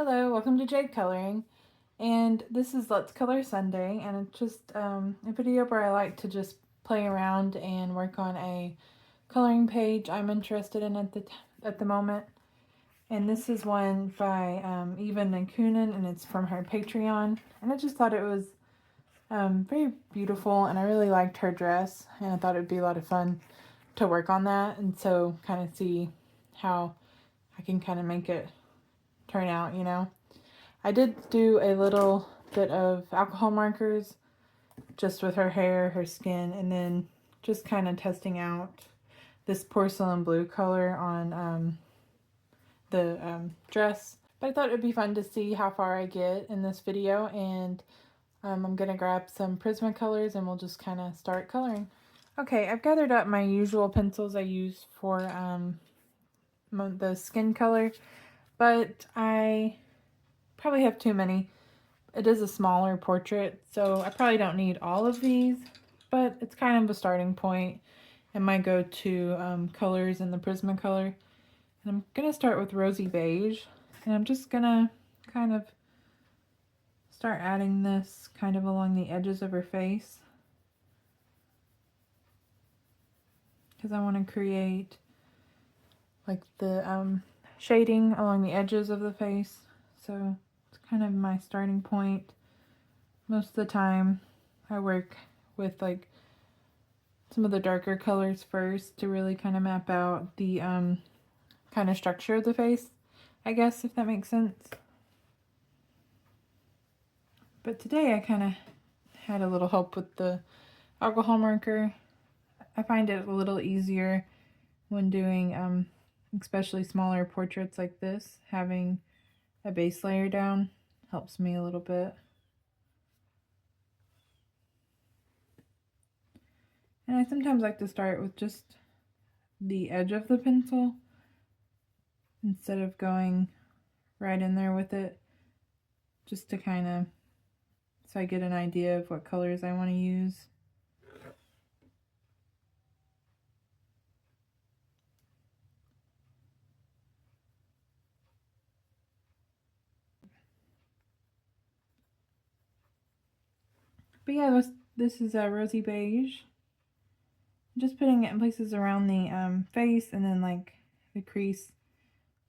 Hello, welcome to Jade Coloring, and this is Let's Color Sunday, and it's just a video where I like to just play around and work on a coloring page I'm interested in at the moment. And this is one by Eva Ninkunen, and it's from her Patreon, and I just thought it was very beautiful, and I really liked her dress, and I thought it would be a lot of fun to work on that, and so kind of see how I can kind of make it turn out, you know. I did do a little bit of alcohol markers just with her hair, her skin, and then just kind of testing out this porcelain blue color on the dress. But I thought it would be fun to see how far I get in this video, and I'm going to grab some Prismacolors and we'll just kind of start coloring. Okay, I've gathered up my usual pencils I use for the skin color, but I probably have too many. It is a smaller portrait, so I probably don't need all of these, but it's kind of a starting point and my go-to colors in the Prismacolor. And I'm going to start with Rosy Beige, and I'm just going to kind of start adding this kind of along the edges of her face, because I want to create like the shading along the edges of the face. So it's kind of my starting point. Most of the time I work with like some of the darker colors first to really kind of map out the kind of structure of the face, I guess, if that makes sense. But today I kind of had a little help with the alcohol marker. I find it a little easier when doing especially smaller portraits like this. Having a base layer down helps me a little bit. And I sometimes like to start with just the edge of the pencil instead of going right in there with it, just to kind of, so I get an idea of what colors I want to use. But yeah, this is a Rosy Beige. I'm just putting it in places around the face, and then like the crease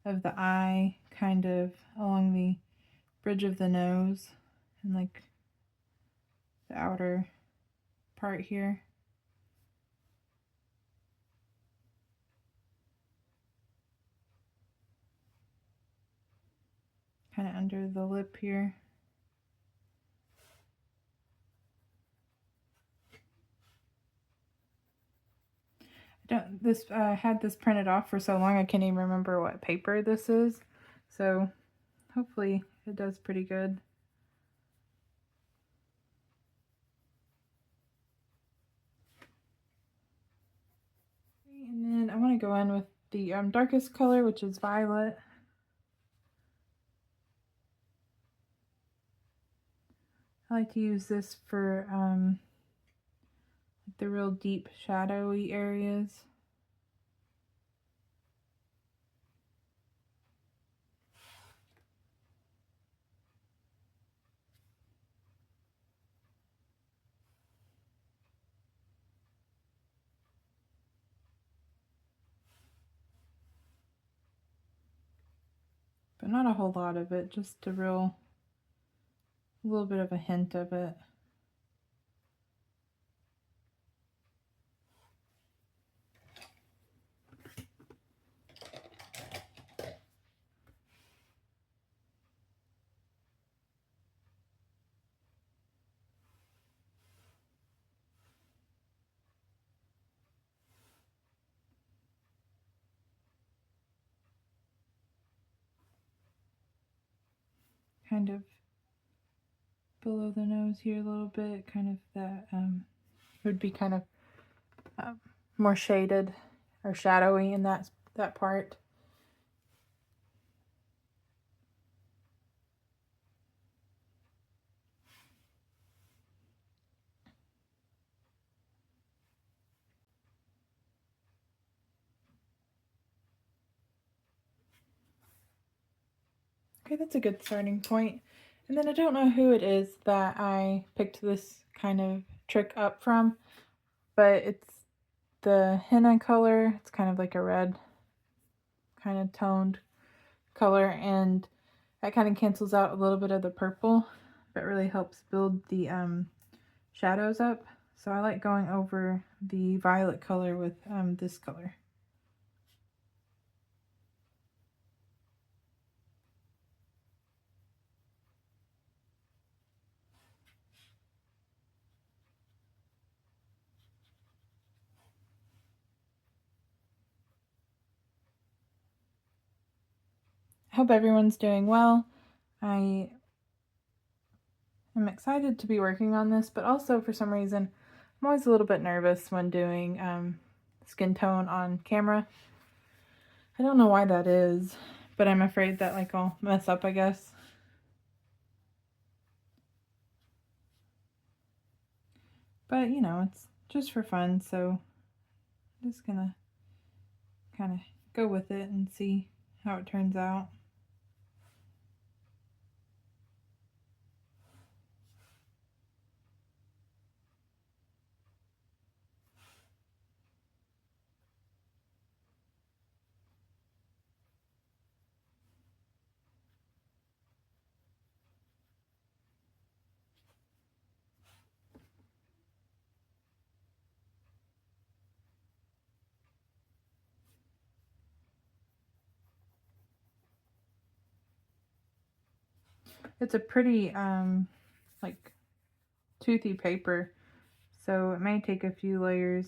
of the eye, kind of along the bridge of the nose, and like the outer part here. Kind of under the lip here. I had this printed off for so long I can't even remember what paper this is, so hopefully it does pretty good. And then I want to go in with the darkest color, which is violet. I like to use this for the real deep shadowy areas. But not a whole lot of it, just a little bit of a hint of it. Kind of below the nose here a little bit, kind of that would be kind of more shaded or shadowy in that part. Okay, that's a good starting point. And then I don't know who it is that I picked this kind of trick up from, but it's the henna color. It's kind of like a red kind of toned color, and that kind of cancels out a little bit of the purple, but really helps build the shadows up. So I like going over the violet color with this color. I hope everyone's doing well. I am excited to be working on this, but also for some reason, I'm always a little bit nervous when doing skin tone on camera. I don't know why that is, but I'm afraid that like I'll mess up, I guess. But you know, it's just for fun, so I'm just gonna kind of go with it and see how it turns out. It's a pretty like toothy paper, so it may take a few layers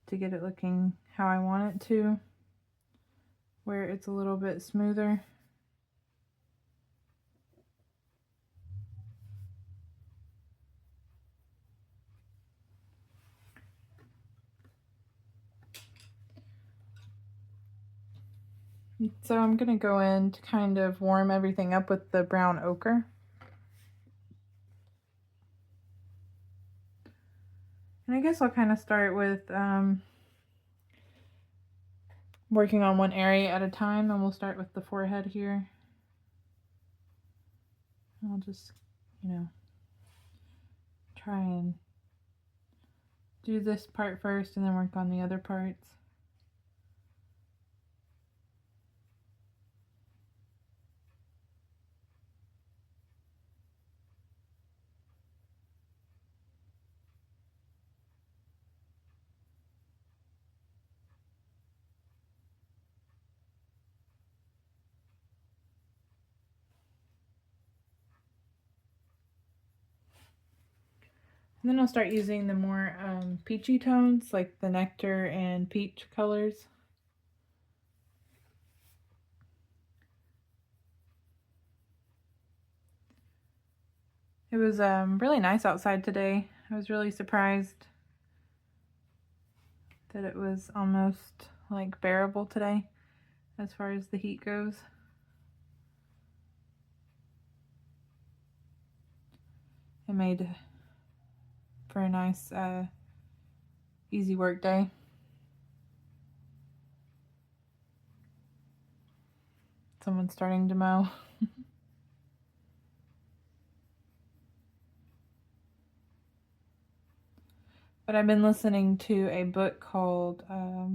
to get it looking how I want it to, where it's a little bit smoother. So I'm going to go in to kind of warm everything up with the brown ochre. And I guess I'll kind of start with working on one area at a time, and we'll start with the forehead here. I'll just, you know, try and do this part first and then work on the other parts. And then I'll start using the more peachy tones, like the nectar and peach colors. It was really nice outside today. I was really surprised that it was almost like bearable today as far as the heat goes. It made for a nice easy work day. Someone's starting to mow. But I've been listening to a book called, I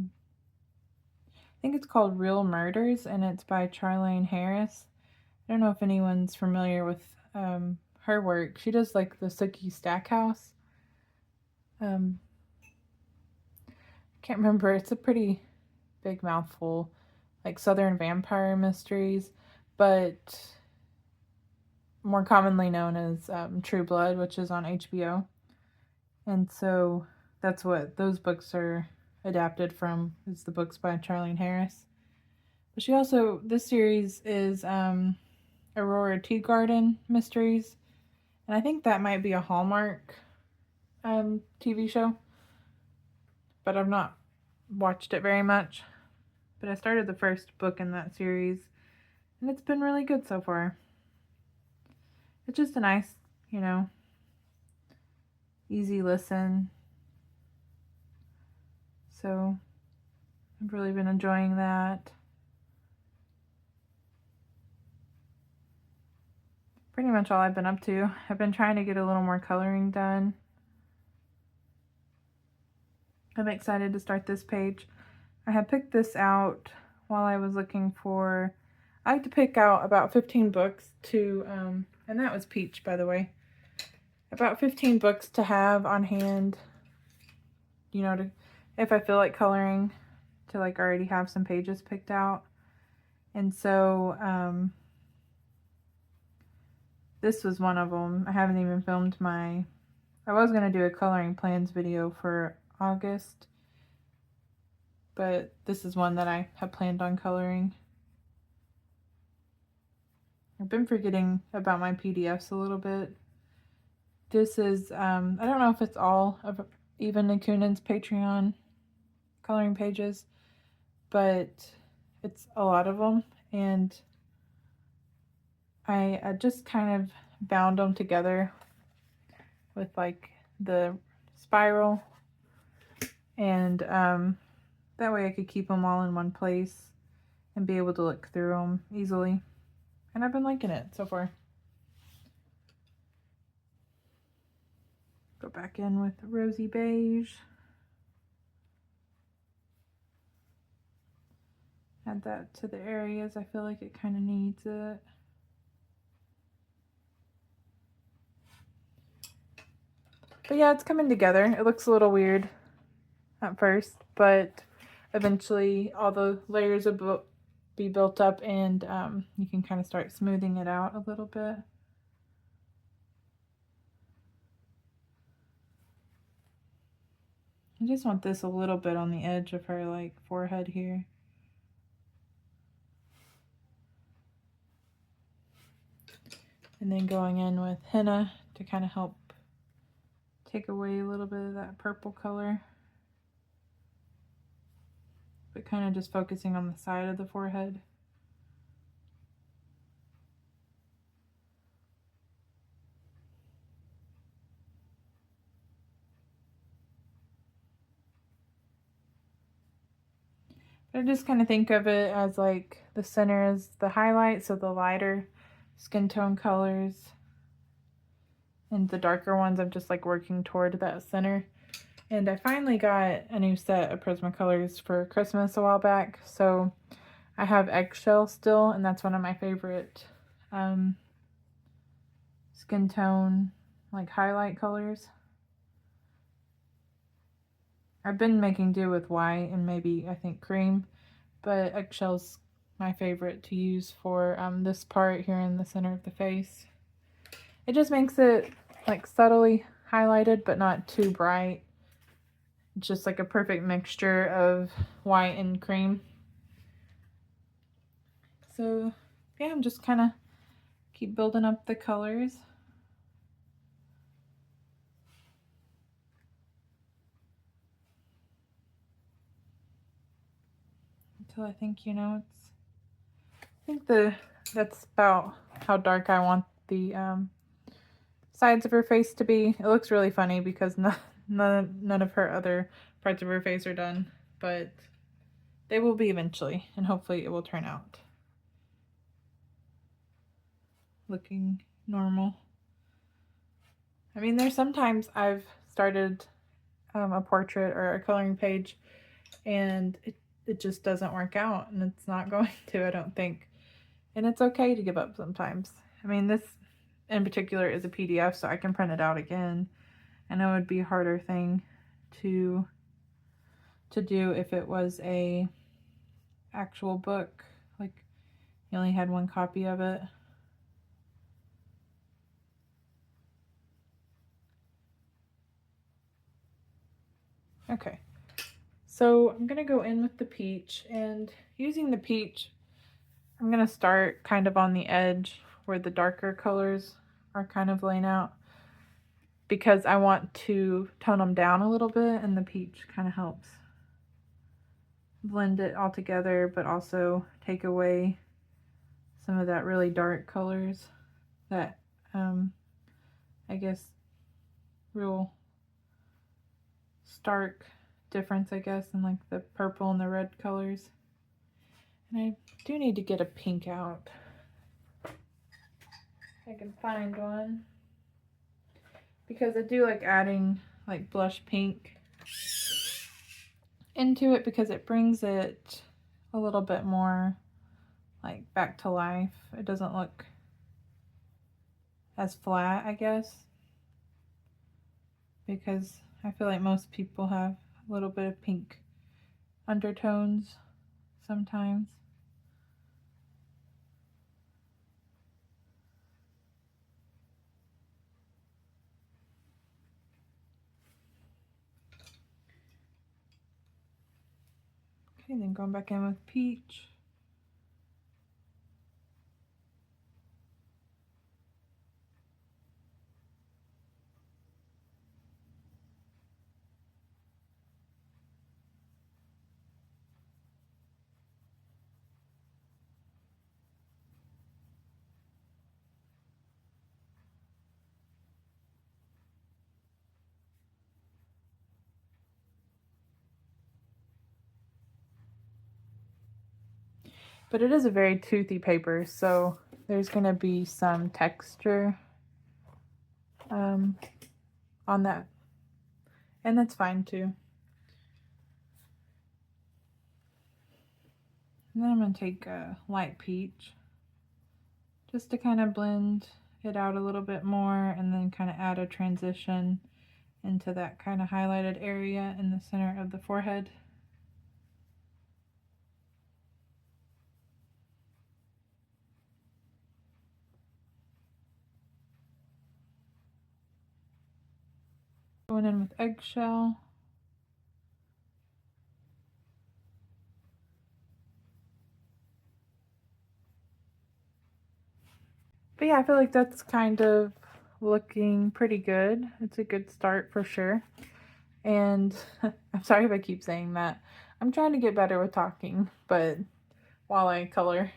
think it's called Real Murders, and it's by Charlaine Harris. I don't know if anyone's familiar with her work. She does like the Sookie Stackhouse. Can't remember. It's a pretty big mouthful, like Southern Vampire Mysteries, but more commonly known as True Blood, which is on HBO. And so that's what those books are adapted from, is the books by Charlaine Harris. But she also, this series is Aurora Teagarden Mysteries, and I think that might be a Hallmark TV show, but I've not watched it very much. But I started the first book in that series, and it's been really good so far. It's just a nice, you know, easy listen. So I've really been enjoying that. pretty much all I've been up to. I've been trying to get a little more coloring done. I'm excited to start this page. I had picked this out while I was looking for, I like to pick out about 15 books to, and that was Peach, by the way. About 15 books to have on hand, you know, to, if I feel like coloring, to like already have some pages picked out. And so, this was one of them. I haven't even filmed I was going to do a coloring plans video for August, but this is one that I have planned on coloring. I've been forgetting about my PDFs a little bit. This is, I don't know if it's all of Eva Nikunen's Patreon coloring pages, but it's a lot of them, and I just kind of bound them together with like the spiral, and that way I could keep them all in one place and be able to look through them easily. And I've been liking it so far. Go back in with rosy beige. Add that to the areas I feel like it kind of needs it. But yeah, it's coming together. It looks a little weird at first, but eventually all the layers will be built up, and you can kind of start smoothing it out a little bit. I just want this a little bit on the edge of her like forehead here. And then going in with henna to kind of help take away a little bit of that purple color, but kind of just focusing on the side of the forehead. But I just kind of think of it as like the center is the highlight, so the lighter skin tone colors, and the darker ones I'm just like working toward that center. And I finally got a new set of Prismacolors for Christmas a while back, so I have Eggshell still, and that's one of my favorite skin tone like highlight colors. I've been making do with white and maybe I think cream, but Eggshell's my favorite to use for this part here in the center of the face. It just makes it like subtly highlighted but not too bright. It's just like a perfect mixture of white and cream. So yeah, I'm just kind of keep building up the colors. Until I think, you know, I think that's about how dark I want the sides of her face to be. It looks really funny because none of her other parts of her face are done, but they will be eventually, and hopefully it will turn out looking normal. I mean, there's sometimes I've started a portrait or a coloring page and it just doesn't work out, and it's not going to, I don't think. And it's okay to give up sometimes. I mean, this in particular is a PDF, so I can print it out again. I know it would be a harder thing to do if it was a actual book, like you only had one copy of it. Okay, so I'm gonna go in with the peach, and using the peach, I'm gonna start kind of on the edge where the darker colors are kind of laying out, because I want to tone them down a little bit, and the peach kind of helps blend it all together, but also take away some of that really dark colors that I guess real stark difference, I guess, in like the purple and the red colors. And I do need to get a pink out. I can find one. Because I do like adding like blush pink into it because it brings it a little bit more like back to life. It doesn't look as flat, I guess, because I feel like most people have a little bit of pink undertones sometimes. Okay, then going back in with peach. But it is a very toothy paper, so there's going to be some texture on that. And that's fine too. And then I'm going to take a light peach just to kind of blend it out a little bit more and then kind of add a transition into that kind of highlighted area in the center of the forehead. Going in with eggshell. But yeah, I feel like that's kind of looking pretty good. It's a good start for sure. And I'm sorry if I keep saying that. I'm trying to get better with talking, but while I color.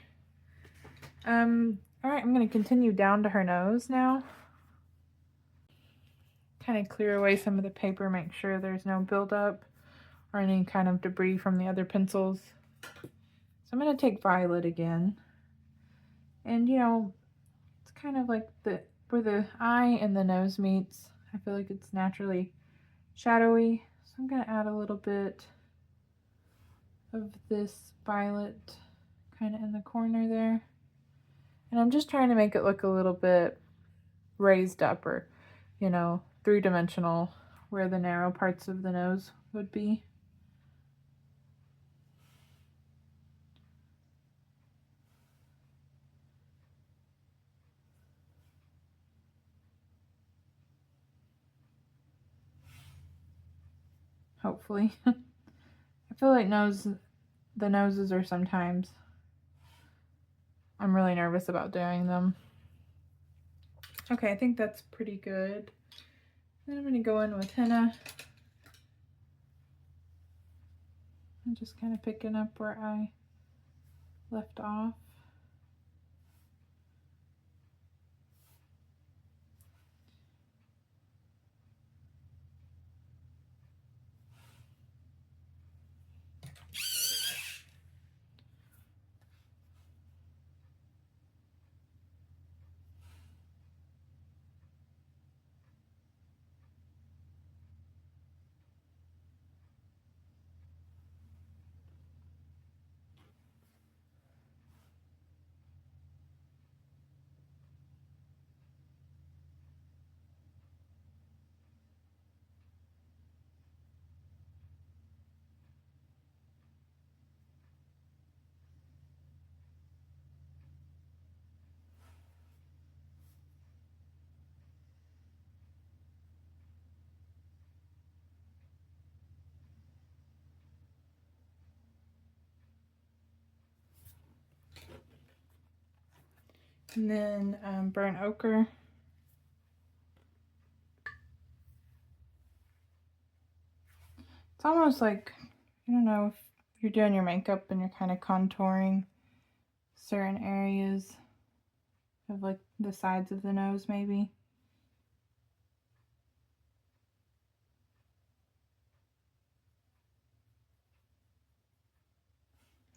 All right, I'm going to continue down to her nose now. Kind of clear away some of the paper, make sure there's no buildup or any kind of debris from the other pencils. So I'm going to take violet again. And you know, it's kind of like where the eye and the nose meets. I feel like it's naturally shadowy. So I'm going to add a little bit of this violet kind of in the corner there. And I'm just trying to make it look a little bit raised up, or, you know, three-dimensional, where the narrow parts of the nose would be. Hopefully. I feel like the noses are sometimes, I'm really nervous about doing them. Okay, I think that's pretty good. Then I'm going to go in with henna. I'm just kind of picking up where I left off. And then burnt ochre. It's almost like, I don't know, if you're doing your makeup and you're kind of contouring certain areas of like the sides of the nose maybe.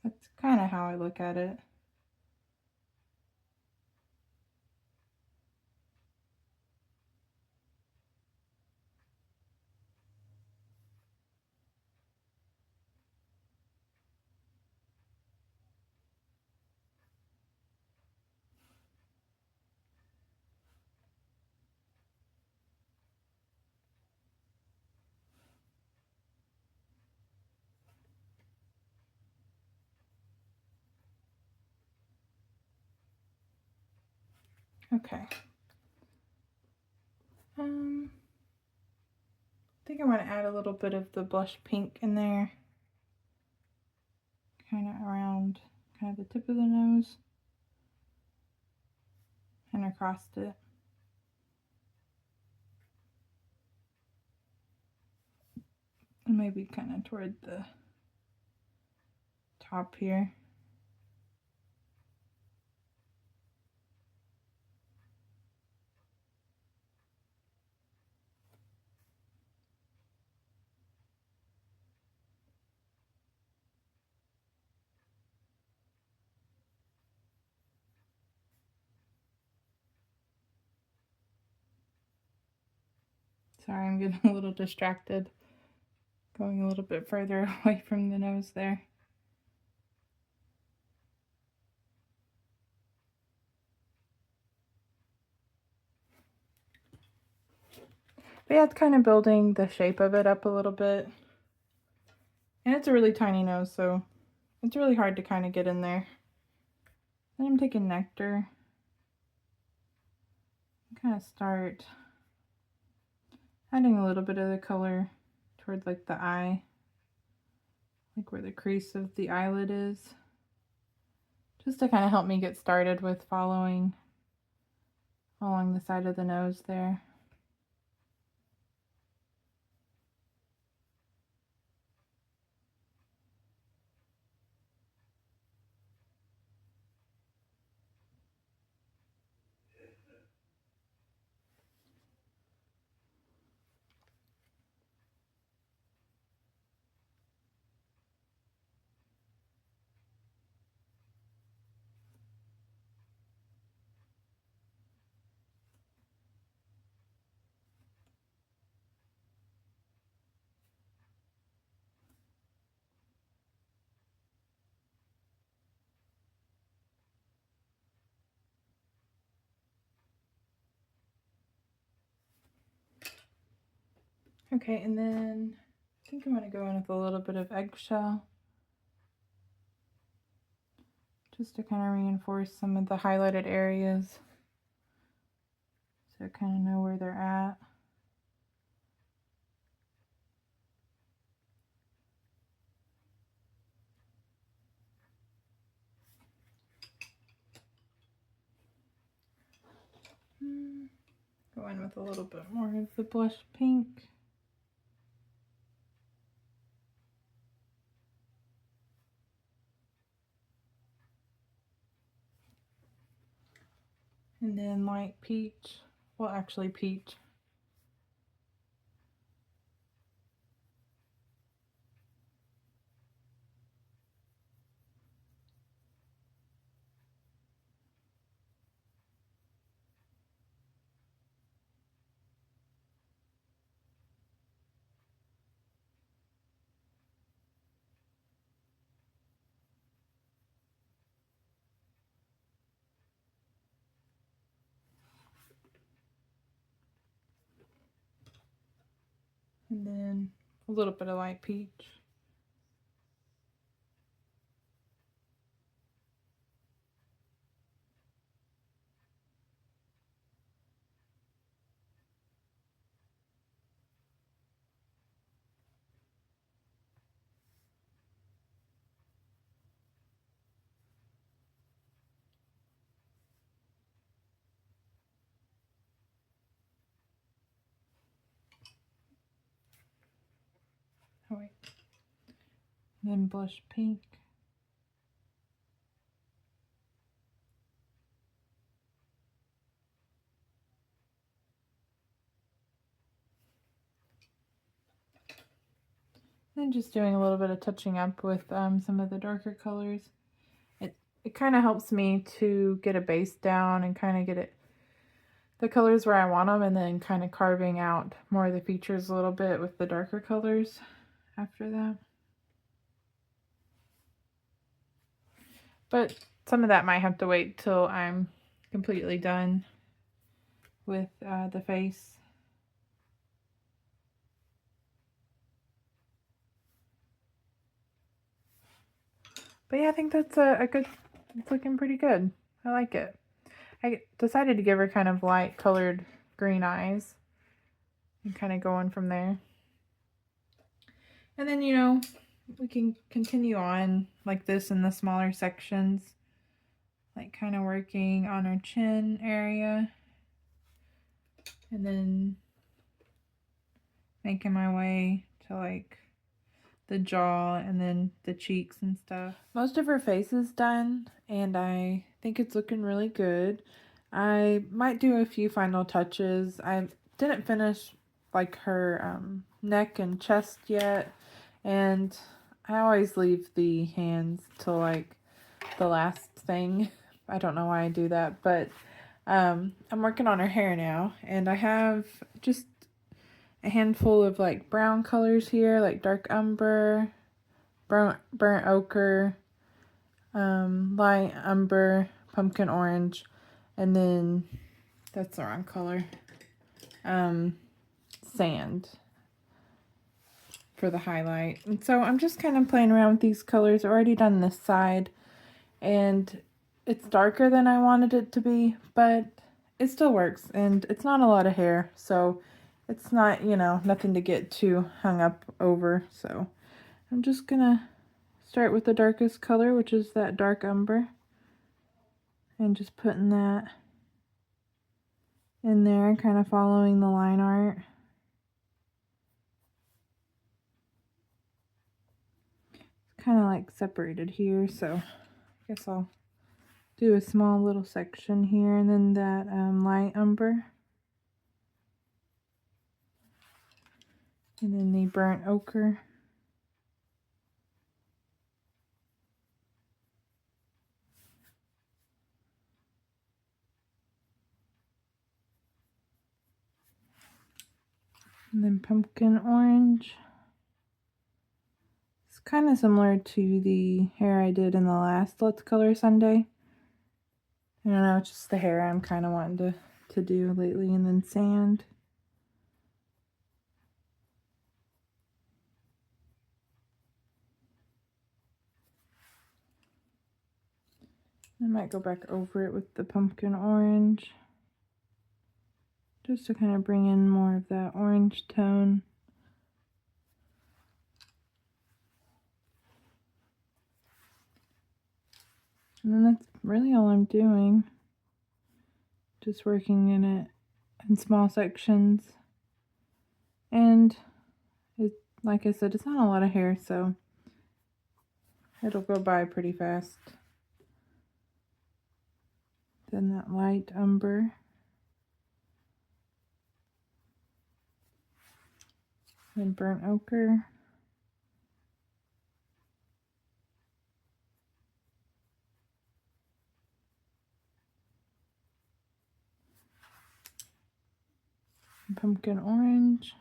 That's kind of how I look at it. Okay. I think I want to add a little bit of the blush pink in there. Kind of around kind of the tip of the nose and across it. And maybe kind of toward the top here. Sorry, I'm getting a little distracted. Going a little bit further away from the nose there. But yeah, it's kind of building the shape of it up a little bit. And it's a really tiny nose, so it's really hard to kind of get in there. Then I'm taking Nectar. Kind of start adding a little bit of the color toward like the eye, like where the crease of the eyelid is, just to kind of help me get started with following along the side of the nose there. Okay, and then I think I'm going to go in with a little bit of eggshell, just to kind of reinforce some of the highlighted areas, so I kind of know where they're at. Go in with a little bit more of the blush pink. And then light peach, well actually peach. And then a little bit of light peach. Oh wait. And then blush pink. And just doing a little bit of touching up with some of the darker colors. It kind of helps me to get a base down and kind of get the colors where I want them, and then kind of carving out more of the features a little bit with the darker colors after that. But some of that might have to wait till I'm completely done with the face. But yeah, I think that's a good, it's looking pretty good. I like it. I decided to give her kind of light colored green eyes and kind of going from there. And then, you know, we can continue on like this in the smaller sections, like kind of working on her chin area and then making my way to like the jaw and then the cheeks and stuff. Most of her face is done and I think it's looking really good. I might do a few final touches. I didn't finish like her neck and chest yet, and I always leave the hands till like the last thing. I don't know why I do that, but I'm working on her hair now, and I have just a handful of like brown colors here, like dark umber, burnt ochre, light umber, pumpkin orange, and then that's the wrong color, sand for the highlight. And so I'm just kind of playing around with these colors. I've already done this side, and it's darker than I wanted it to be, but it still works, and it's not a lot of hair, so it's not, you know, nothing to get too hung up over. So I'm just gonna start with the darkest color, which is that dark umber, and just putting that in there, kind of following the line art. It's kind of like separated here, so I guess I'll do a small little section here, and then that light umber, and then the burnt ochre. And then pumpkin orange. It's kind of similar to the hair I did in the last Let's Color Sunday. I don't know, it's just the hair I'm kind of wanting to do lately. And then sand. I might go back over it with the pumpkin orange, just to kind of bring in more of that orange tone. And then that's really all I'm doing. Just working in it in small sections. And it, like I said, it's not a lot of hair, so it'll go by pretty fast. Then that light umber. Then burnt ochre. Pumpkin orange.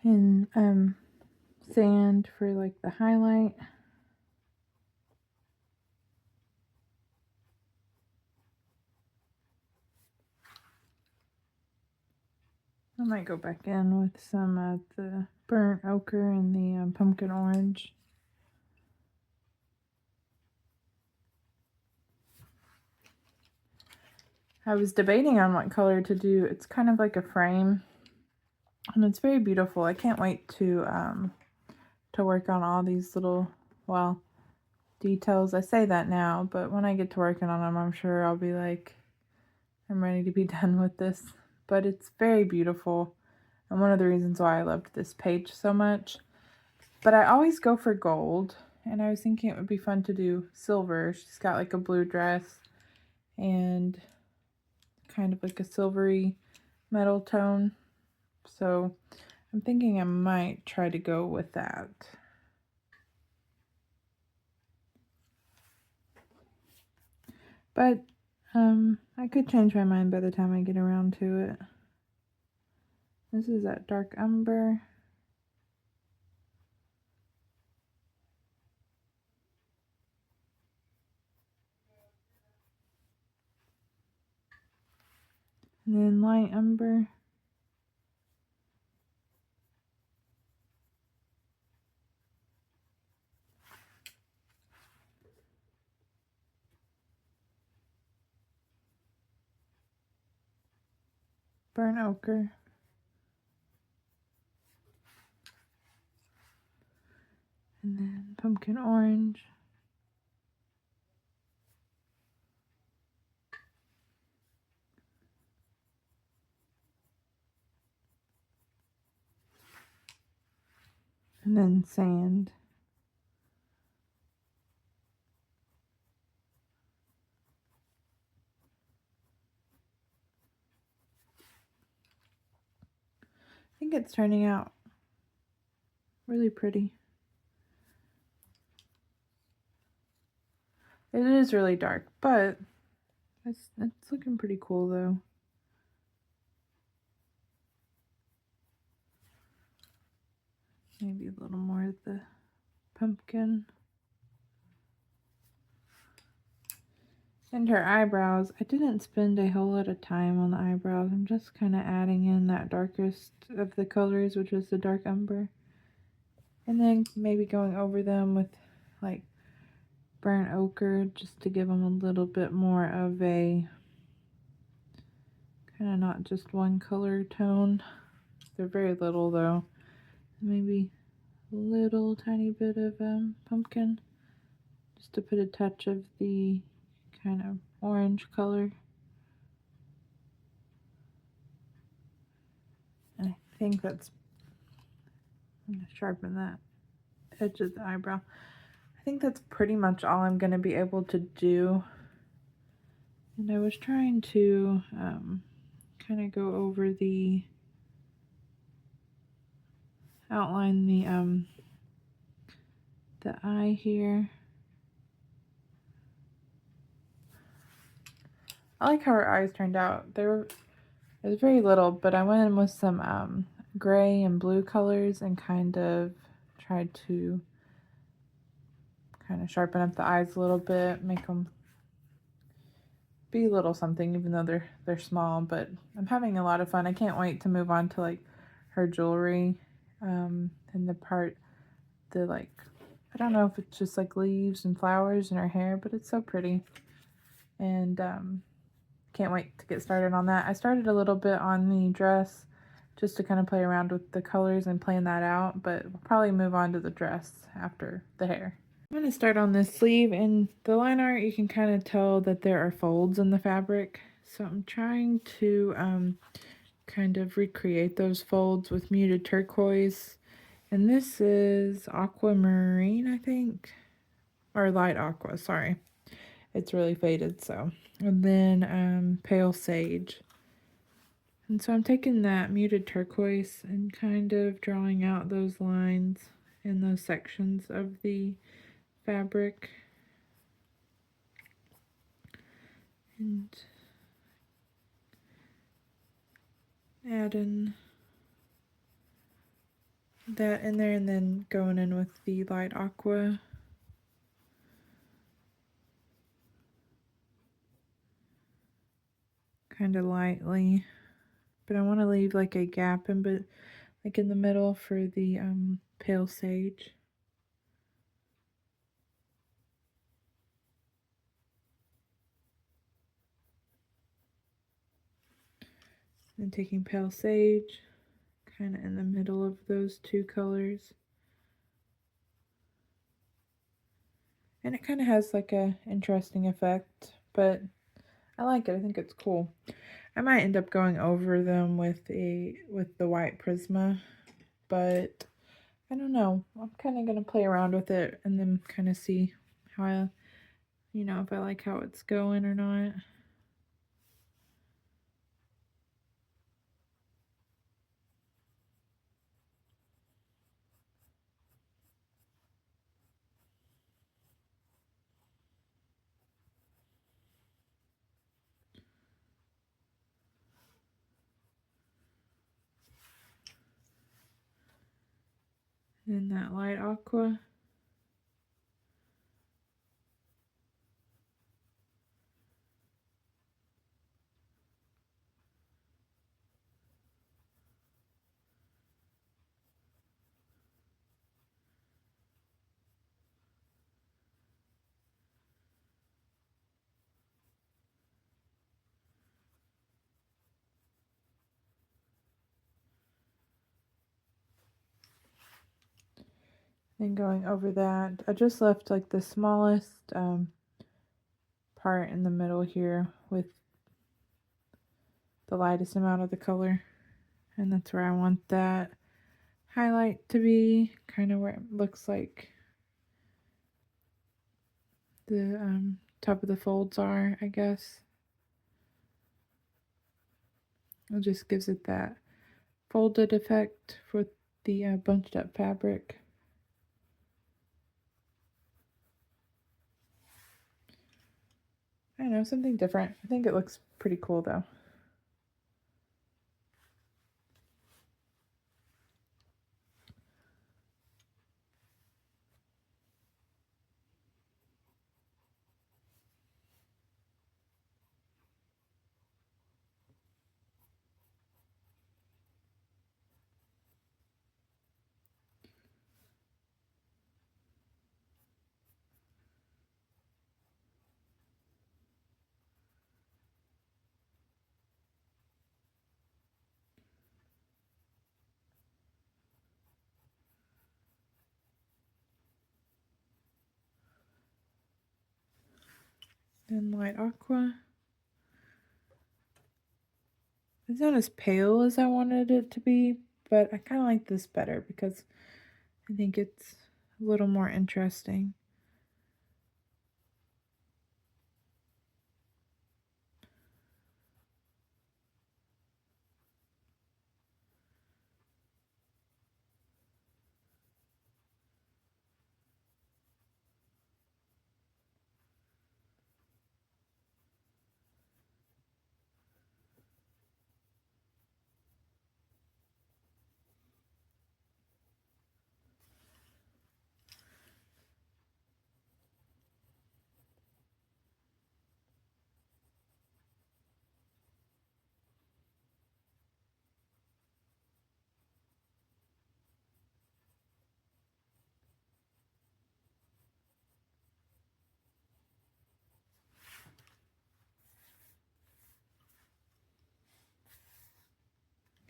And sand for like the highlight. I might go back in with some of the burnt ochre and the pumpkin orange. I was debating on what color to do. It's kind of like a frame, and it's very beautiful. I can't wait to work on all these little, well, details. I say that now, but when I get to working on them, I'm sure I'll be like, I'm ready to be done with this. But it's very beautiful, and one of the reasons why I loved this page so much. But I always go for gold, and I was thinking it would be fun to do silver. She's got like a blue dress and kind of like a silvery metal tone. So I'm thinking I might try to go with that. But I could change my mind by the time I get around to it. This is that dark umber. And then light umber. burnt ochre, and then pumpkin orange, and then sand. I think it's turning out really pretty. It is really dark, but it's looking pretty cool though. Maybe a little more of the pumpkin. And her eyebrows, I didn't spend a whole lot of time on the eyebrows. I'm just kind of adding in that darkest of the colors, which is the dark umber. And then maybe going over them with like burnt ochre just to give them a little bit more of a kind of not just one color tone. They're very little though. Maybe a little tiny bit of pumpkin just to put a touch of the kind of orange color. And I think that's, I'm going to sharpen that edge of the eyebrow. I think that's pretty much all I'm going to be able to do. And I was trying to kind of go over the outline the eye here. I like how her eyes turned out. It was very little, but I went in with some gray and blue colors and kind of tried to kind of sharpen up the eyes a little bit, make them be a little something, even though they're small. But I'm having a lot of fun. I can't wait to move on to like her jewelry, and the like, I don't know if it's just like leaves and flowers in her hair, but it's so pretty. And can't wait to get started on that. I started a little bit on the dress just to kind of play around with the colors and plan that out, but we'll probably move on to the dress after the hair. I'm going to start on this sleeve. In the line art, you can kind of tell that there are folds in the fabric. So I'm trying to kind of recreate those folds with muted turquoise. And this is aquamarine, I think, or light aqua, sorry. It's really faded, so. And then pale sage. And so I'm taking that muted turquoise and kind of drawing out those lines in those sections of the fabric. And adding that in there and then going in with the light aqua. Kind of lightly. But I want to leave like a gap like in the middle for the pale sage. And taking pale sage, kind of in the middle of those two colors. And it kind of has like a interesting effect, but I like it. I think it's cool. I might end up going over them with the white Prisma, but I don't know. I'm kind of going to play around with it and then kind of see how if I like how it's going or not. And that light aqua. Then going over that, I just left like the smallest part in the middle here with the lightest amount of the color, and that's where I want that highlight to be, kind of where it looks like the top of the folds are, I guess. It just gives it that folded effect for the bunched up fabric. I don't know, something different. I think it looks pretty cool though. Then light aqua. It's not as pale as I wanted it to be, but I kind of like this better because I think it's a little more interesting.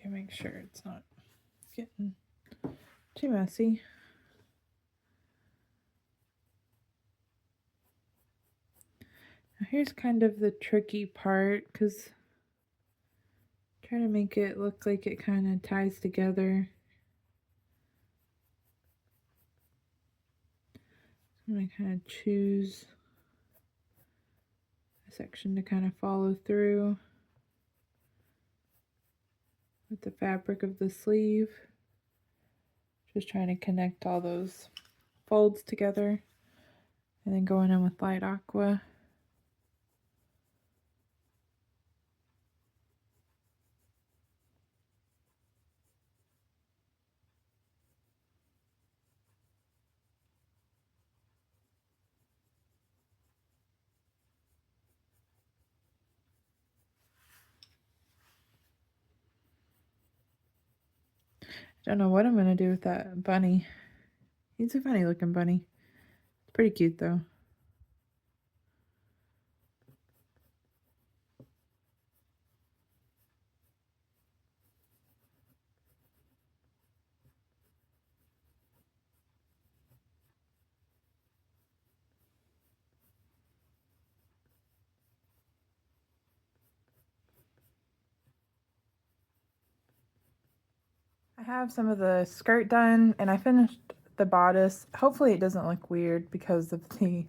Okay, make sure it's not getting too messy. Now here's kind of the tricky part, because try to make it look like it kind of ties together. I'm going to kind of choose a section to kind of follow through with the fabric of the sleeve. Just trying to connect all those folds together, and then going in with light aqua. I don't know what I'm going to do with that bunny. He's a funny looking bunny. It's pretty cute though. I have some of the skirt done, and I finished the bodice. Hopefully it doesn't look weird because of the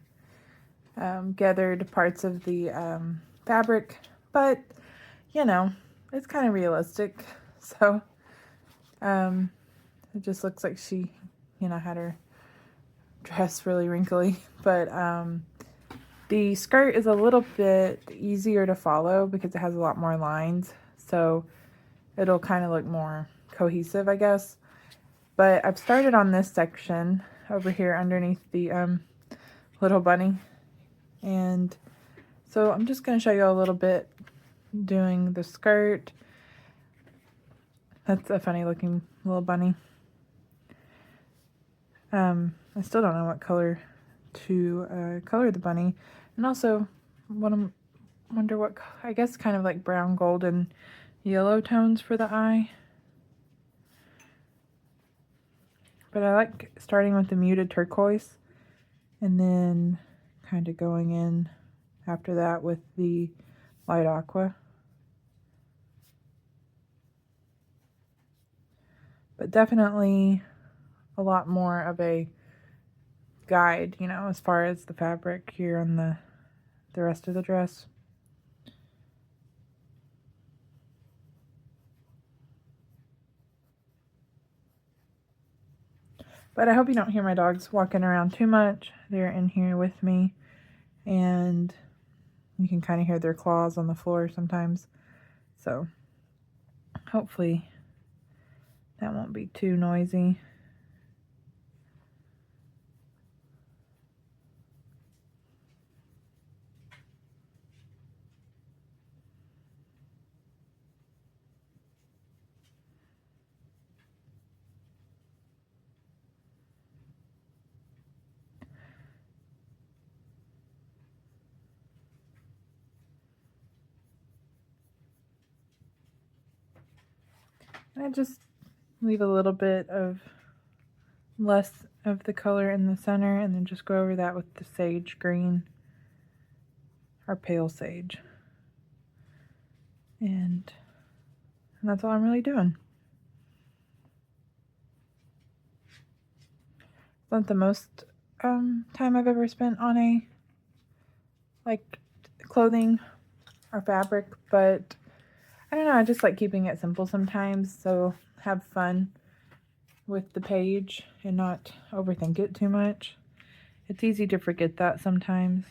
gathered parts of the fabric, but you know, it's kind of realistic. So it just looks like she, you know, had her dress really wrinkly. But the skirt is a little bit easier to follow because it has a lot more lines, so it'll kind of look more cohesive, I guess. But I've started on this section over here underneath the little bunny, and so I'm just going to show you a little bit doing the skirt. That's a funny looking little bunny. I still don't know what color to color the bunny, and also wonder what, I guess kind of like brown, golden, yellow tones for the eye. But I like starting with the muted turquoise and then kind of going in after that with the light aqua. But definitely a lot more of a guide, you know, as far as the fabric here on the rest of the dress. But I hope you don't hear my dogs walking around too much. They're in here with me, and you can kind of hear their claws on the floor sometimes. So hopefully that won't be too noisy. I just leave a little bit of less of the color in the center and then just go over that with the sage green or pale sage. And that's all I'm really doing. It's not the most time I've ever spent on a like clothing or fabric, but I don't know, I just like keeping it simple sometimes, so have fun with the page and not overthink it too much. It's easy to forget that sometimes.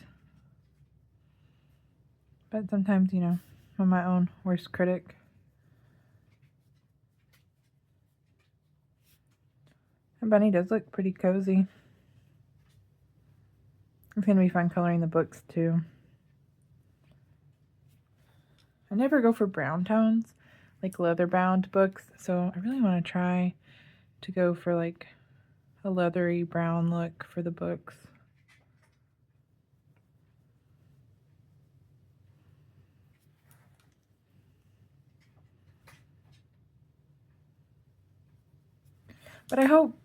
But sometimes, you know, I'm my own worst critic. And Bunny does look pretty cozy. It's going to be fun coloring the books too. I never go for brown tones, like leather bound books, so I really want to try to go for like a leathery brown look for the books. But I hope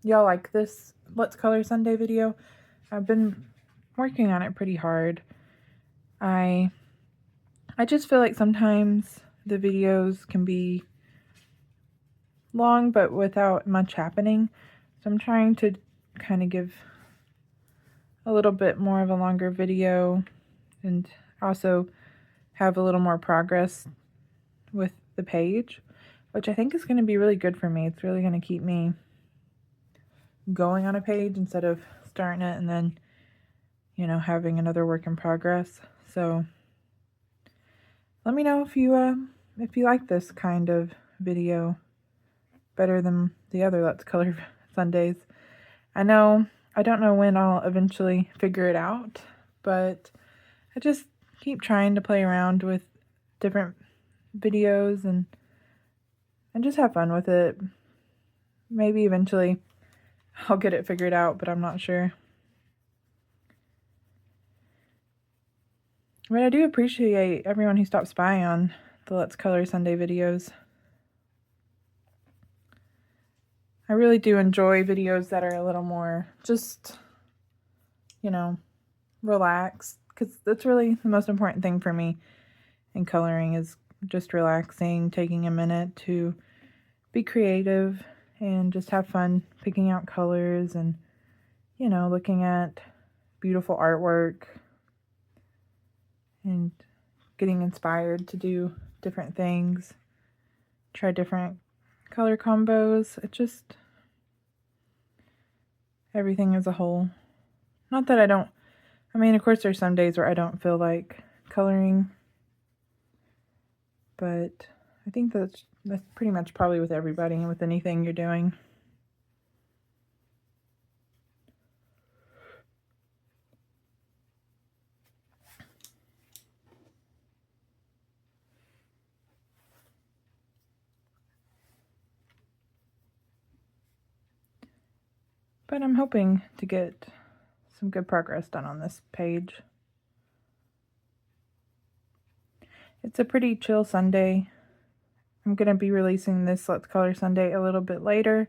y'all like this Let's Color Sunday video. I've been working on it pretty hard. I just feel like sometimes the videos can be long but without much happening. So I'm trying to kind of give a little bit more of a longer video and also have a little more progress with the page, which I think is going to be really good for me. It's really going to keep me going on a page instead of starting it and then, you know, having another work in progress. So let me know if you like this kind of video better than the other Let's Color Sundays. I don't know when I'll eventually figure it out, but I just keep trying to play around with different videos and just have fun with it. Maybe eventually I'll get it figured out, but I'm not sure. But I do appreciate everyone who stops by on the Let's Color Sunday videos. I really do enjoy videos that are a little more just, you know, relaxed, because that's really the most important thing for me in coloring is just relaxing, taking a minute to be creative and just have fun picking out colors and, you know, looking at beautiful artwork and getting inspired to do different things, try different color combos. It just, everything as a whole. Not that I mean, of course there's some days where I don't feel like coloring, but I think that's pretty much probably with everybody and with anything you're doing. But I'm hoping to get some good progress done on this page. It's a pretty chill Sunday. I'm going to be releasing this Let's Color Sunday a little bit later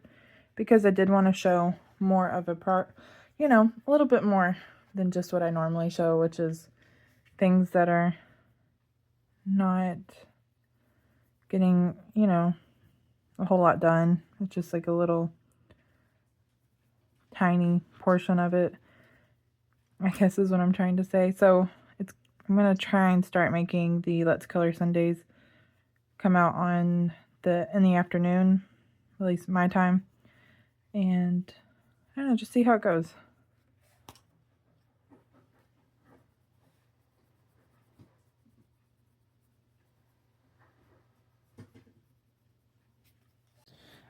because I did want to show more of a a little bit more than just what I normally show, which is things that are not getting, a whole lot done. It's just like a little tiny portion of it, I guess is what I'm trying to say. So I'm going to try and start making the Let's Color Sundays come out in the afternoon, at least my time. And I don't know, just see how it goes.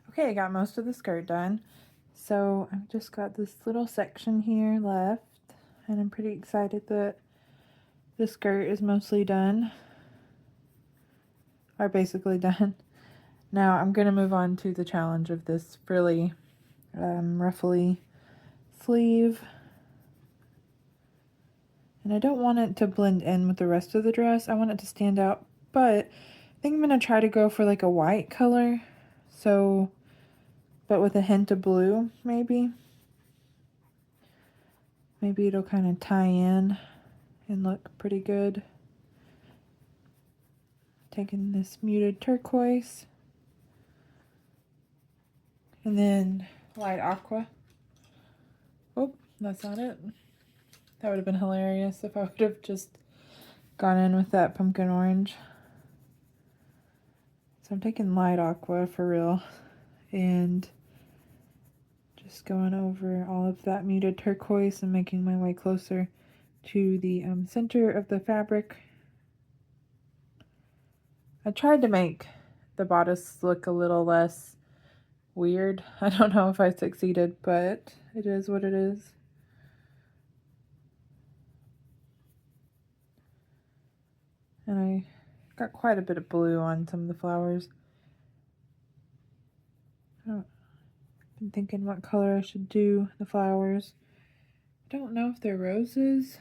Okay, I got most of the skirt done. So I've just got this little section here left, and I'm pretty excited that the skirt is mostly done, or basically done. Now I'm going to move on to the challenge of this frilly, ruffly sleeve. And I don't want it to blend in with the rest of the dress. I want it to stand out, but I think I'm going to try to go for like a white color. So, but with a hint of blue, maybe. Maybe it'll kind of tie in and look pretty good. Taking this muted turquoise. And then light aqua. Oh, that's not it. That would have been hilarious if I would have just gone in with that pumpkin orange. So I'm taking light aqua for real. And just going over all of that muted turquoise and making my way closer to the center of the fabric. I tried to make the bodice look a little less weird. I don't know if I succeeded, but it is what it is. And I got quite a bit of blue on some of the flowers. I've been thinking what color I should do the flowers. I don't know if they're roses.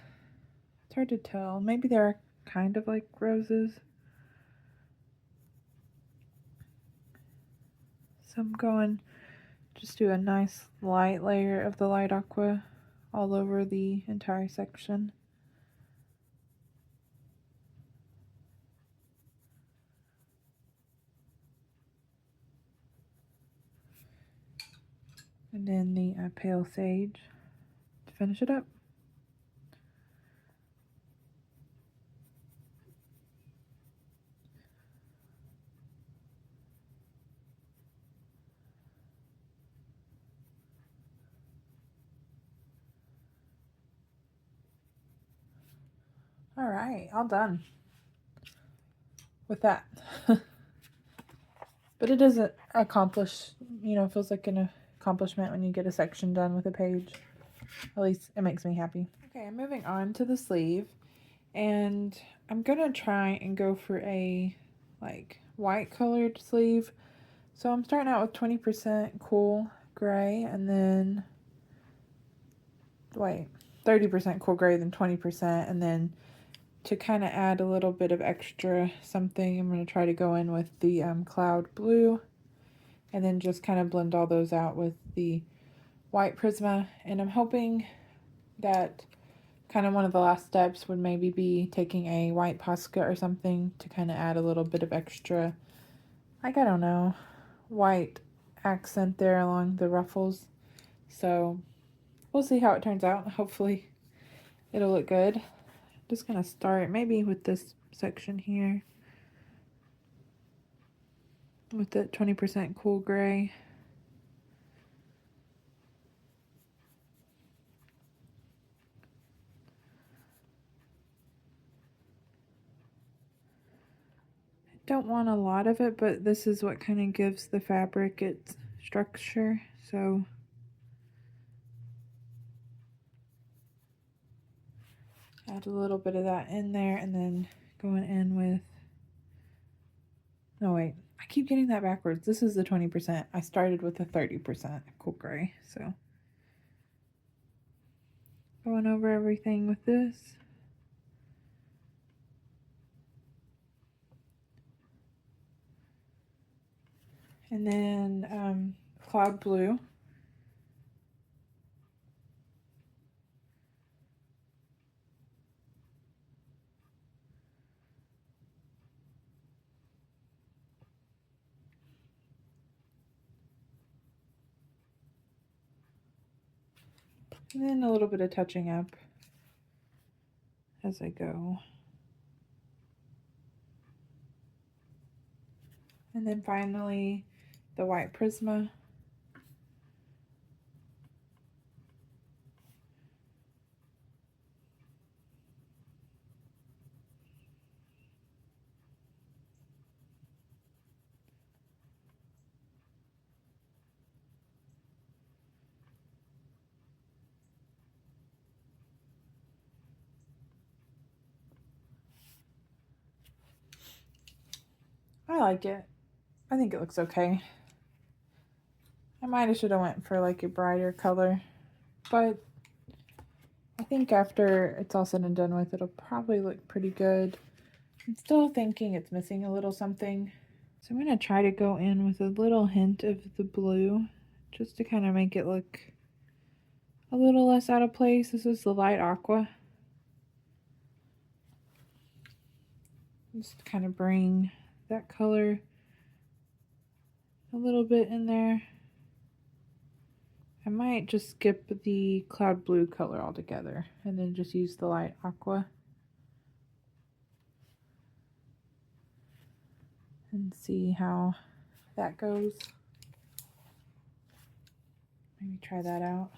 It's hard to tell. Maybe they're kind of like roses. So I'm going just do a nice light layer of the light aqua all over the entire section. And then the pale sage to finish it up. All right, all done with that. But it doesn't accomplish, feels like an accomplishment when you get a section done with a page. At least it makes me happy. Okay, I'm moving on to the sleeve, and I'm gonna try and go for a like white colored sleeve. So I'm starting out with 20% cool gray, and then 30% cool gray, then 20%, and then to kind of add a little bit of extra something, I'm going to try to go in with the cloud blue, and then just kind of blend all those out with the white Prisma. And I'm hoping that kind of one of the last steps would maybe be taking a white Posca or something to kind of add a little bit of extra, like, I don't know, white accent there along the ruffles. So we'll see how it turns out. Hopefully it'll look good. Just gonna start maybe with this section here with the 20% cool gray. I don't want a lot of it, but this is what kind of gives the fabric its structure. So add a little bit of that in there, and then going in with, no wait, I keep getting that backwards. This is the 20%. I started with the 30% cool gray. So going over everything with this. And then cloud blue. And then a little bit of touching up as I go. And then finally the white Prisma. I like it. I think it looks okay. I might have should have went for like a brighter color, but I think after it's all said and done with, it'll probably look pretty good. I'm still thinking it's missing a little something. So I'm going to try to go in with a little hint of the blue just to kind of make it look a little less out of place. This is the light aqua. Just kind of bring that color a little bit in there. I might just skip the cloud blue color altogether and then just use the light aqua and see how that goes. Maybe try that out.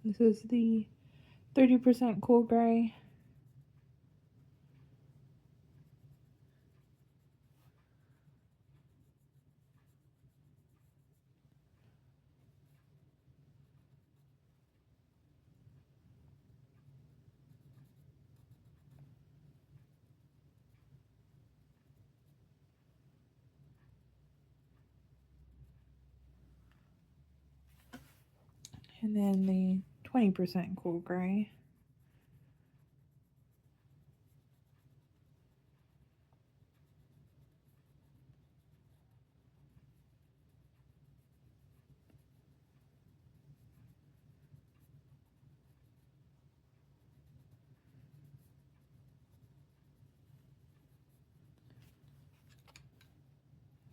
This is the 30% cool gray. And then the 20% cool gray.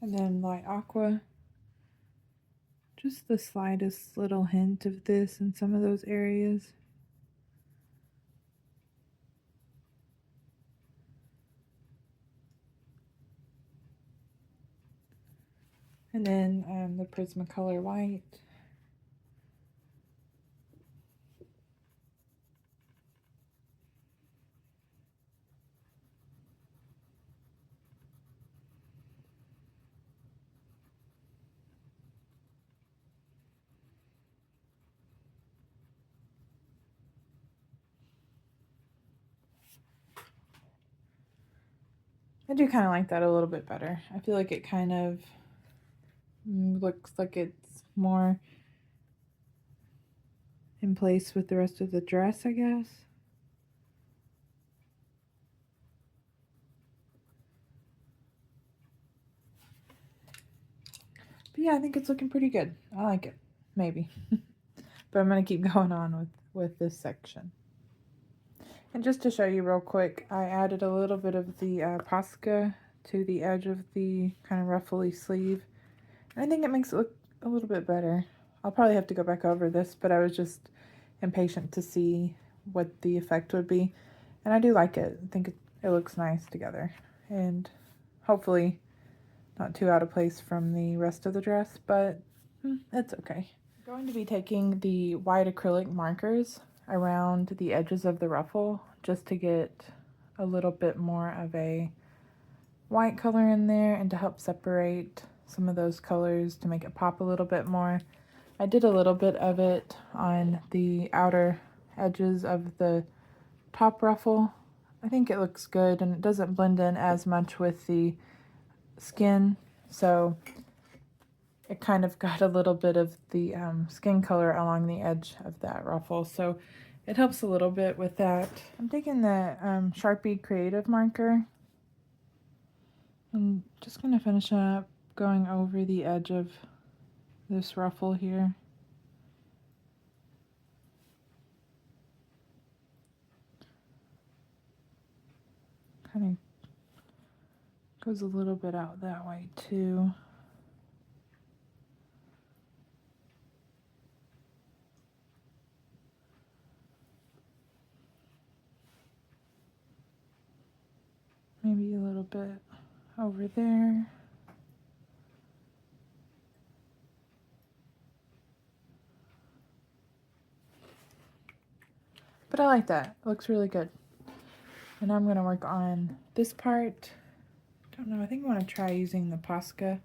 And then light aqua. Just the slightest little hint of this in some of those areas. And then the Prismacolor white. I do kind of like that a little bit better. I feel like it kind of looks like it's more in place with the rest of the dress, I guess. But yeah, I think it's looking pretty good. I like it. Maybe. But I'm going to keep going on with this section. And just to show you real quick, I added a little bit of the Posca to the edge of the kind of ruffly sleeve. And I think it makes it look a little bit better. I'll probably have to go back over this, but I was just impatient to see what the effect would be. And I do like it. I think it looks nice together. And hopefully not too out of place from the rest of the dress, but it's okay. I'm going to be taking the white acrylic markers around the edges of the ruffle just to get a little bit more of a white color in there and to help separate some of those colors to make it pop a little bit more. I did a little bit of it on the outer edges of the top ruffle. I think it looks good and it doesn't blend in as much with the skin, so it kind of got a little bit of the skin color along the edge of that ruffle, so it helps a little bit with that. I'm taking the Sharpie Creative marker. I'm just going to finish up going over the edge of this ruffle here. Kind of goes a little bit out that way too. Maybe a little bit over there. But I like that. It looks really good. And I'm going to work on this part. Don't know, I think I want to try using the Posca.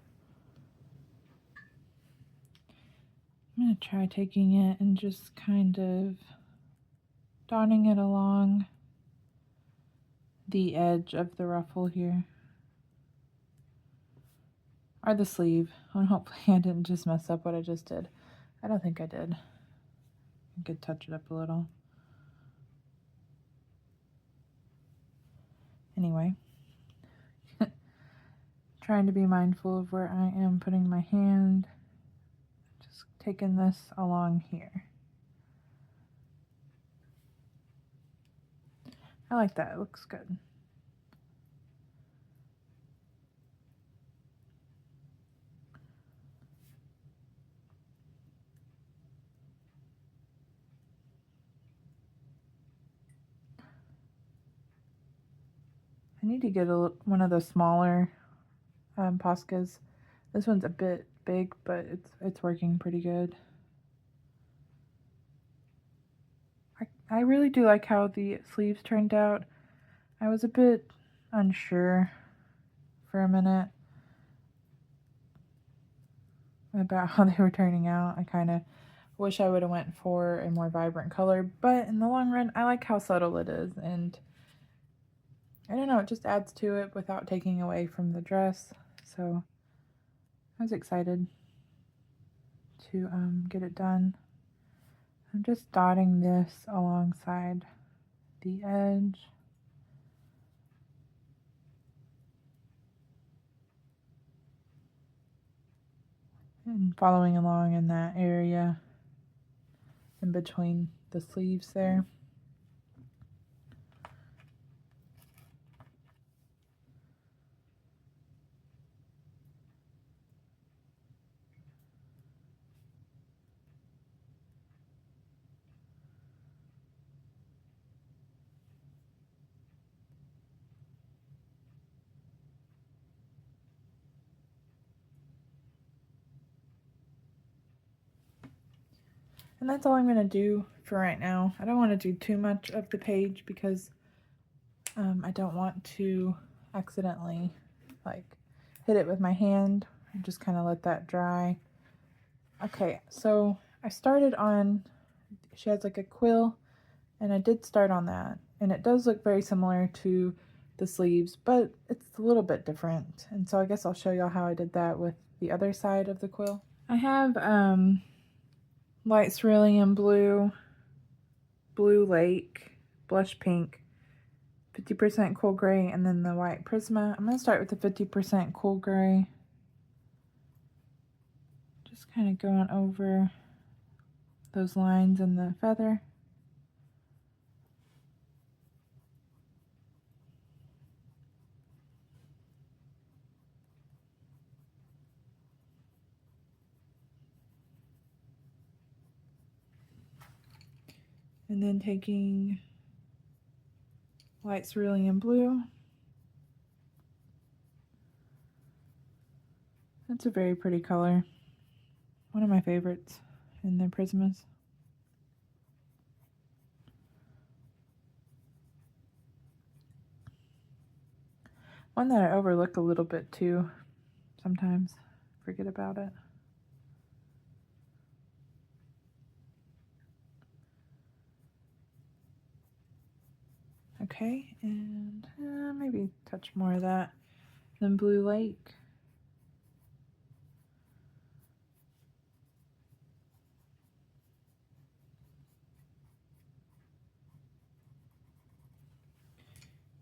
I'm going to try taking it and just kind of dotting it along the edge of the ruffle here. Or the sleeve. And hopefully I didn't just mess up what I just did. I don't think I did. I could touch it up a little. Anyway. Trying to be mindful of where I am putting my hand. Just taking this along here. I like that. It looks good. I need to get one of the smaller Poscas. This one's a bit big, but it's working pretty good. I really do like how the sleeves turned out. I was a bit unsure for a minute about how they were turning out. I kind of wish I would have went for a more vibrant color, but in the long run, I like how subtle it is, and I don't know, it just adds to it without taking away from the dress. So I was excited to get it done. I'm just dotting this alongside the edge. And following along in that area in between the sleeves there. And that's all I'm going to do for right now. I don't want to do too much of the page because I don't want to accidentally like hit it with my hand. I just kind of let that dry. Okay, so I started on, she has like a quill, and I did start on that. And it does look very similar to the sleeves, but it's a little bit different. And so I guess I'll show y'all how I did that with the other side of the quill. I have light cerulean blue, blue lake, blush pink, 50% cool gray, and then the white Prisma. I'm going to start with the 50% cool gray. Just kind of going over those lines in the feather. And then taking light cerulean blue. That's a very pretty color. One of my favorites in the Prismas. One that I overlook a little bit too, sometimes. Forget about it. Okay, and maybe touch more of that than Blue Lake.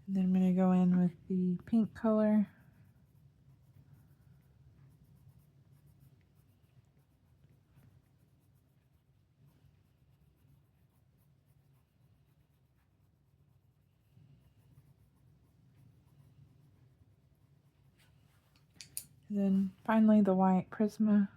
And then I'm going to go in with the pink color. And then finally the white Prisma.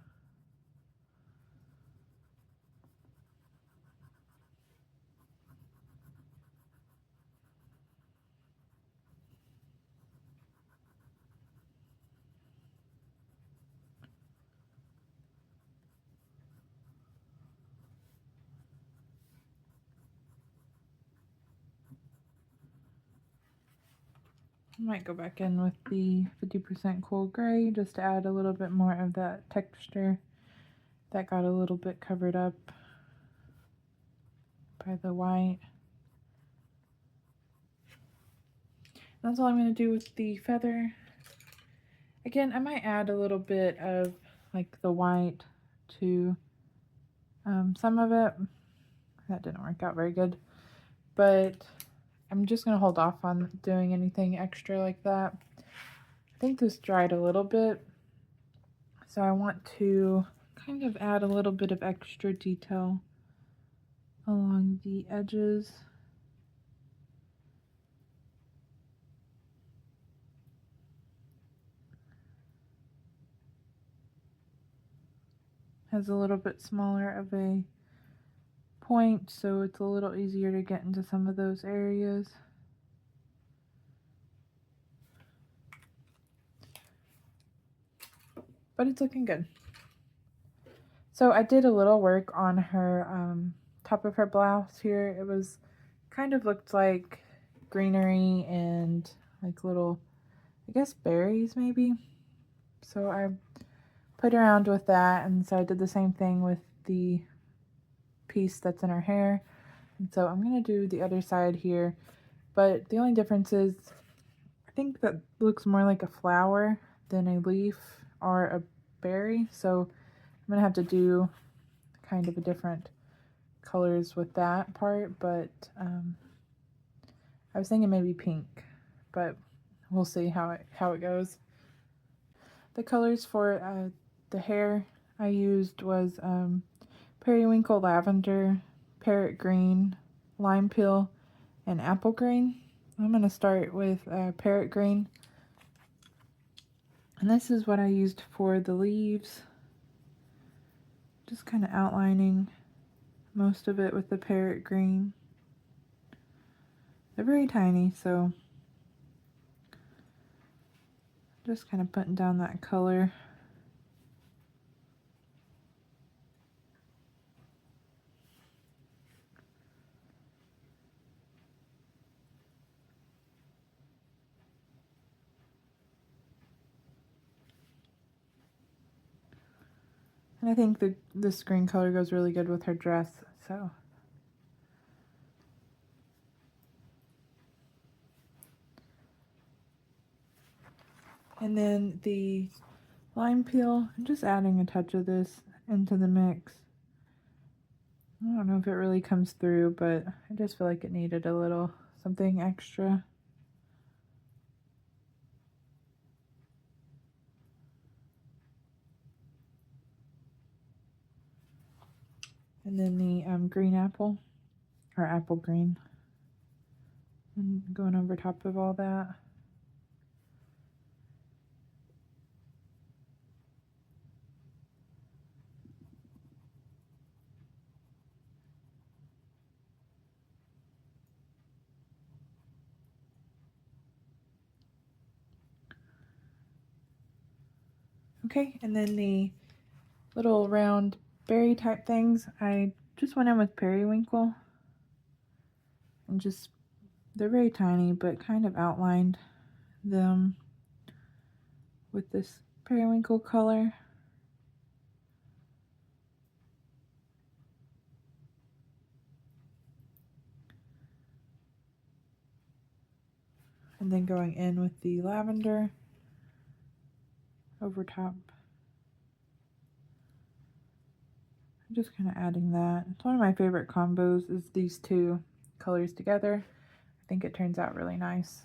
I might go back in with the 50% cool gray just to add a little bit more of that texture that got a little bit covered up by the white. That's all I'm going to do with the feather. Again, I might add a little bit of like the white to some of it. That didn't work out very good, but I'm just going to hold off on doing anything extra like that. I think this dried a little bit, so I want to kind of add a little bit of extra detail along the edges. Has a little bit smaller of a point, so it's a little easier to get into some of those areas. But it's looking good. So I did a little work on her top of her blouse here. It was kind of looked like greenery and like little, I guess, berries maybe. So I played around with that, and so I did the same thing with the piece that's in her hair. And so I'm going to do the other side here, but the only difference is I think that looks more like a flower than a leaf or a berry, so I'm going to have to do kind of a different colors with that part, but I was thinking maybe pink, but we'll see how it goes. The colors for the hair I used was periwinkle lavender, parrot green, lime peel, and apple green. I'm going to start with parrot green, and this is what I used for the leaves. Just kind of outlining most of it with the parrot green. They're very tiny, so just kind of putting down that color. And I think this green color goes really good with her dress, so. And then the lime peel, I'm just adding a touch of this into the mix. I don't know if it really comes through, but I just feel like it needed a little something extra. And then the green apple, or apple green, and going over top of all that. Okay, and then the little round berry type things, I just went in with periwinkle and just, they're very tiny, but kind of outlined them with this periwinkle color. And then going in with the lavender over top. I'm just kind of adding that. It's one of my favorite combos is these two colors together. I think it turns out really nice.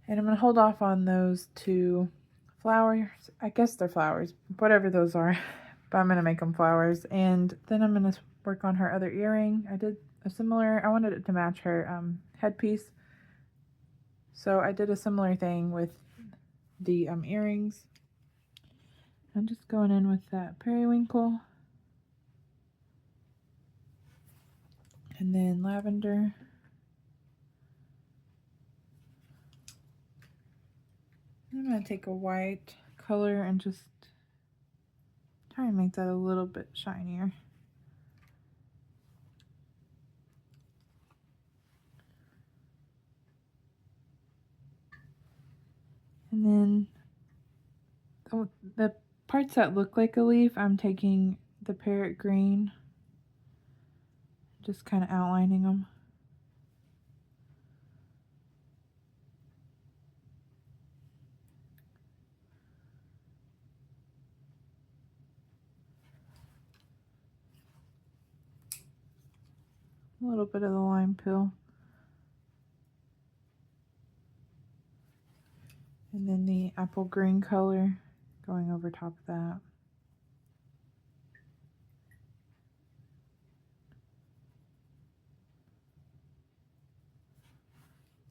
And I'm going to hold off on those two flowers. I guess they're flowers, whatever those are. But I'm going to make them flowers. And then I'm going to work on her other earring. I did a similar, I wanted it to match her headpiece. So I did a similar thing with the earrings. I'm just going in with that periwinkle. And then lavender. I'm going to take a white color and just try and make that a little bit shinier. And then the parts that look like a leaf, I'm taking the parrot green, just kind of outlining them. A little bit of the lime peel. And then the apple green color going over top of that.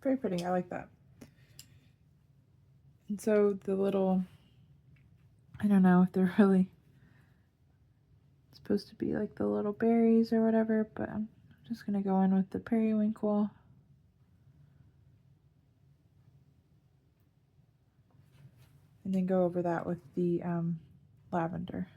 Very pretty, I like that. And so the little, I don't know if they're really supposed to be like the little berries or whatever, but I'm just going to go in with the periwinkle. And then go over that with the lavender.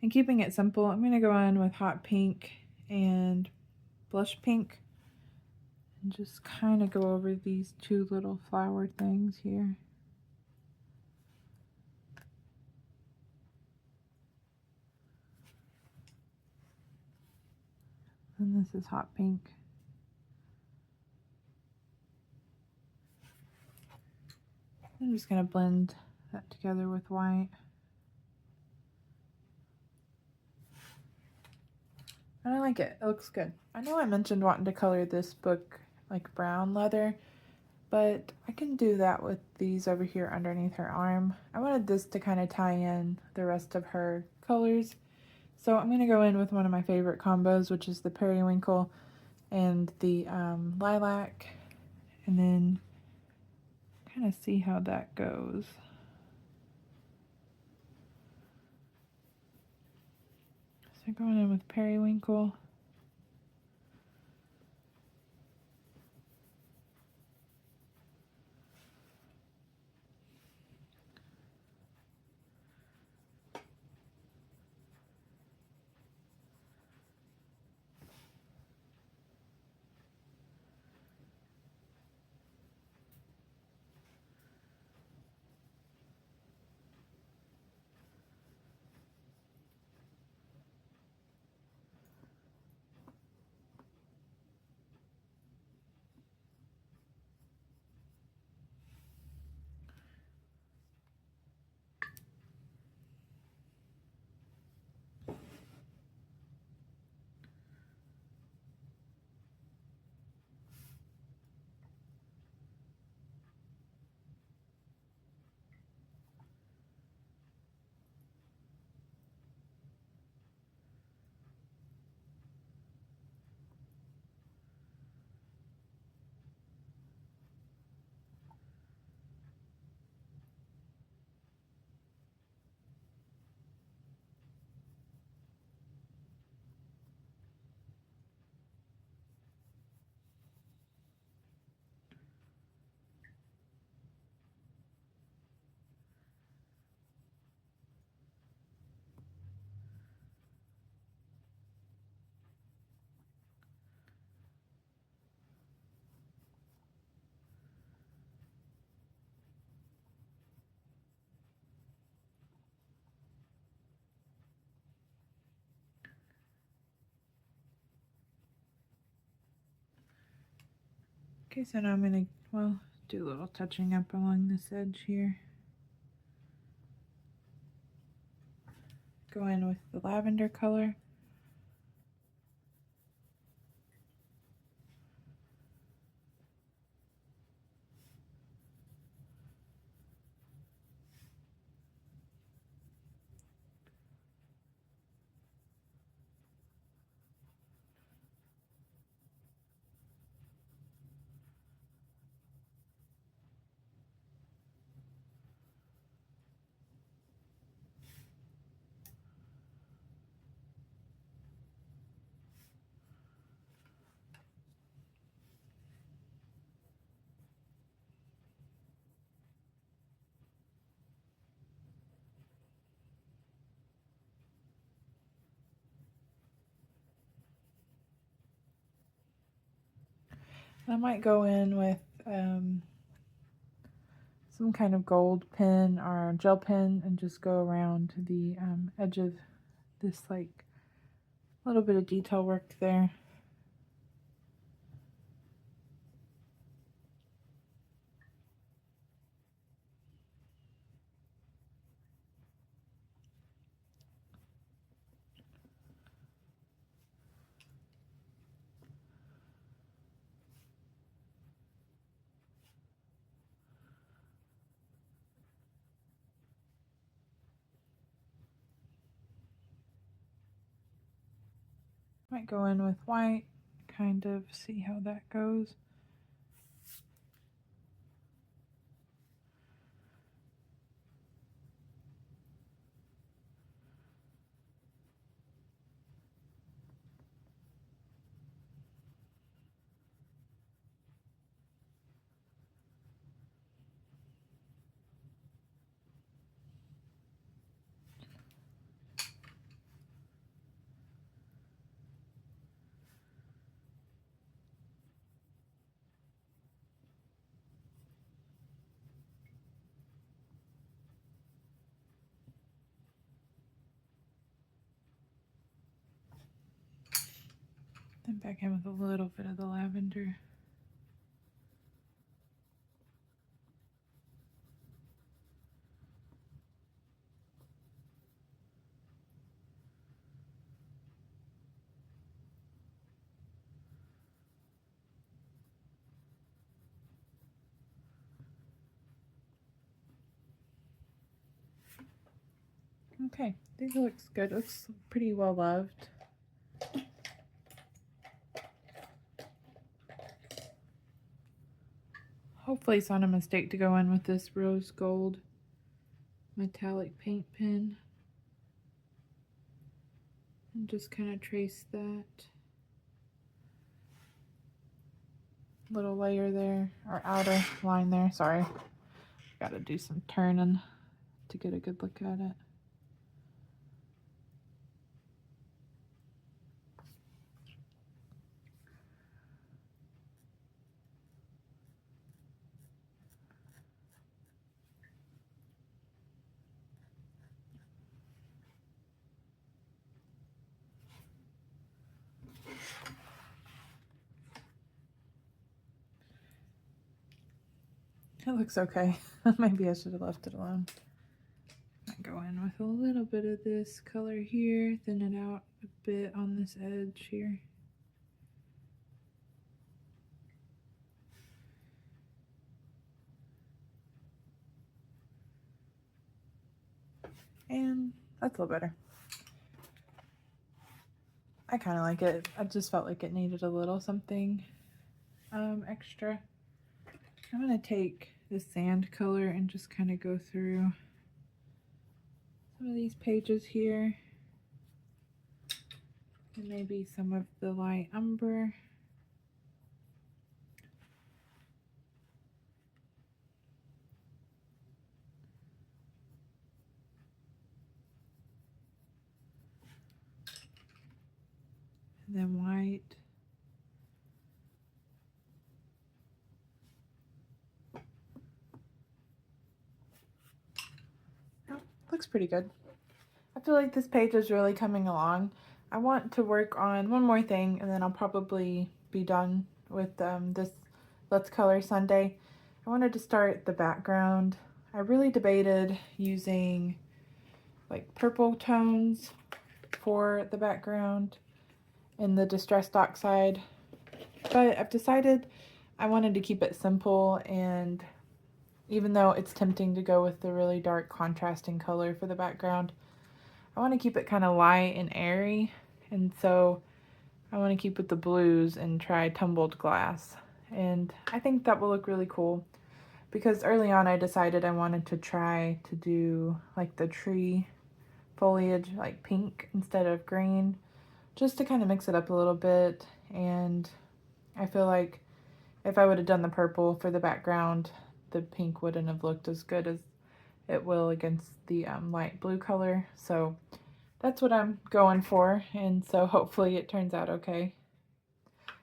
And keeping it simple, I'm going to go in with hot pink and blush pink. And just kind of go over these two little flower things here. And this is hot pink. I'm just going to blend that together with white. And I like it. It looks good. I know I mentioned wanting to color this book like brown leather, but I can do that with these over here underneath her arm. I wanted this to kind of tie in the rest of her colors. So I'm going to go in with one of my favorite combos, which is the periwinkle and the lilac, and then kind of see how that goes. So going in with periwinkle. Okay, so now I'm going to, well, Do a little touching up along this edge here. Go in with the lavender color. I might go in with some kind of gold pen or gel pen and just go around the edge of this, like, little bit of detail work there. Might go in with white, kind of see how that goes. Then back in with a little bit of the lavender. Okay, I think it looks good. It looks pretty well loved. Hopefully it's not a mistake to go in with this rose gold metallic paint pen and just kind of trace that little layer there, or outer line there. Sorry, gotta do some turning to get a good look at it. It looks okay. Maybe I should have left it alone. I go in with a little bit of this color here, thin it out a bit on this edge here. And that's a little better. I kind of like it. I just felt like it needed a little something extra. I'm going to take the sand color and just kind of go through some of these pages here. And maybe some of the light umber. And then white. Oh, looks pretty good. I feel like this page is really coming along. I want to work on one more thing and then I'll probably be done with this Let's Color Sunday. I wanted to start the background. I really debated using like purple tones for the background in the Distressed Oxide, but I've decided I wanted to keep it simple, and even though it's tempting to go with the really dark contrasting color for the background, I want to keep it kind of light and airy, and so I want to keep with the blues and try Tumbled Glass. And I think that will look really cool, because early on I decided I wanted to try to do like the tree foliage like pink instead of green, just to kind of mix it up a little bit. And I feel like if I would have done the purple for the background, the pink wouldn't have looked as good as it will against the light blue color. So that's what I'm going for, and so hopefully it turns out okay.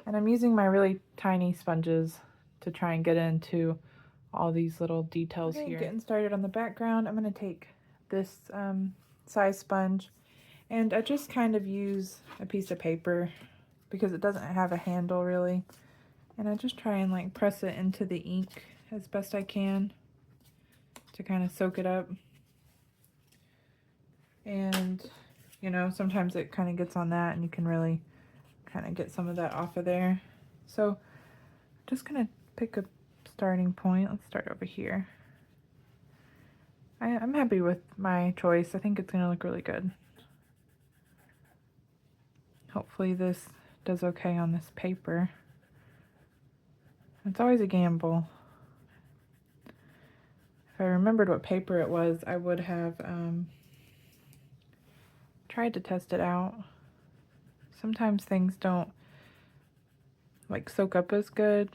And I'm using my really tiny sponges to try and get into all these little details here. Getting started on the background, I'm going to take this size sponge, and I just kind of use a piece of paper because it doesn't have a handle really, and I just try and like press it into the ink as best I can to kind of soak it up. And you know, sometimes it kind of gets on that, and you can really kind of get some of that off of there. So I'm just gonna pick a starting point. Let's start over here. I'm happy with my choice. I think it's gonna look really good. Hopefully this does okay on this paper. It's always a gamble. If I remembered what paper it was, I would have tried to test it out. Sometimes things don't like soak up as good,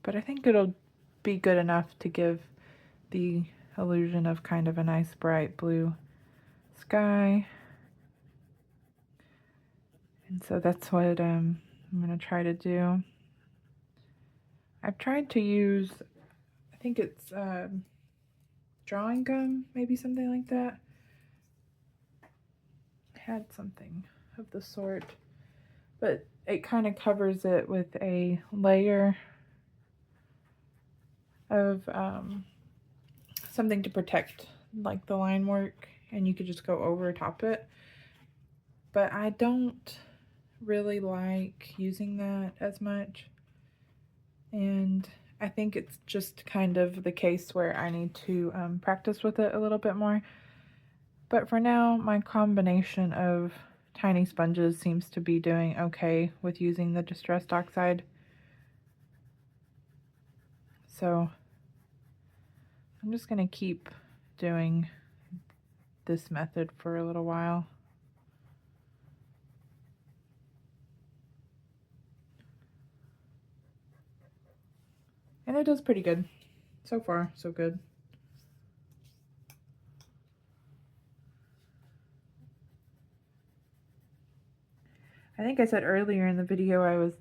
but I think it'll be good enough to give the illusion of kind of a nice bright blue sky. And so that's what I'm going to try to do. I've tried to use, I think it's drawing gum, maybe something like that. I had something of the sort, but it kind of covers it with a layer of something to protect like the line work, and you could just go over top it. But I don't really like using that as much, and I think it's just kind of the case where I need to practice with it a little bit more. But for now, my combination of tiny sponges seems to be doing okay with using the Distressed Oxide. So I'm just going to keep doing this method for a little while. And it does pretty good. So far, so good. I think I said earlier in the video I was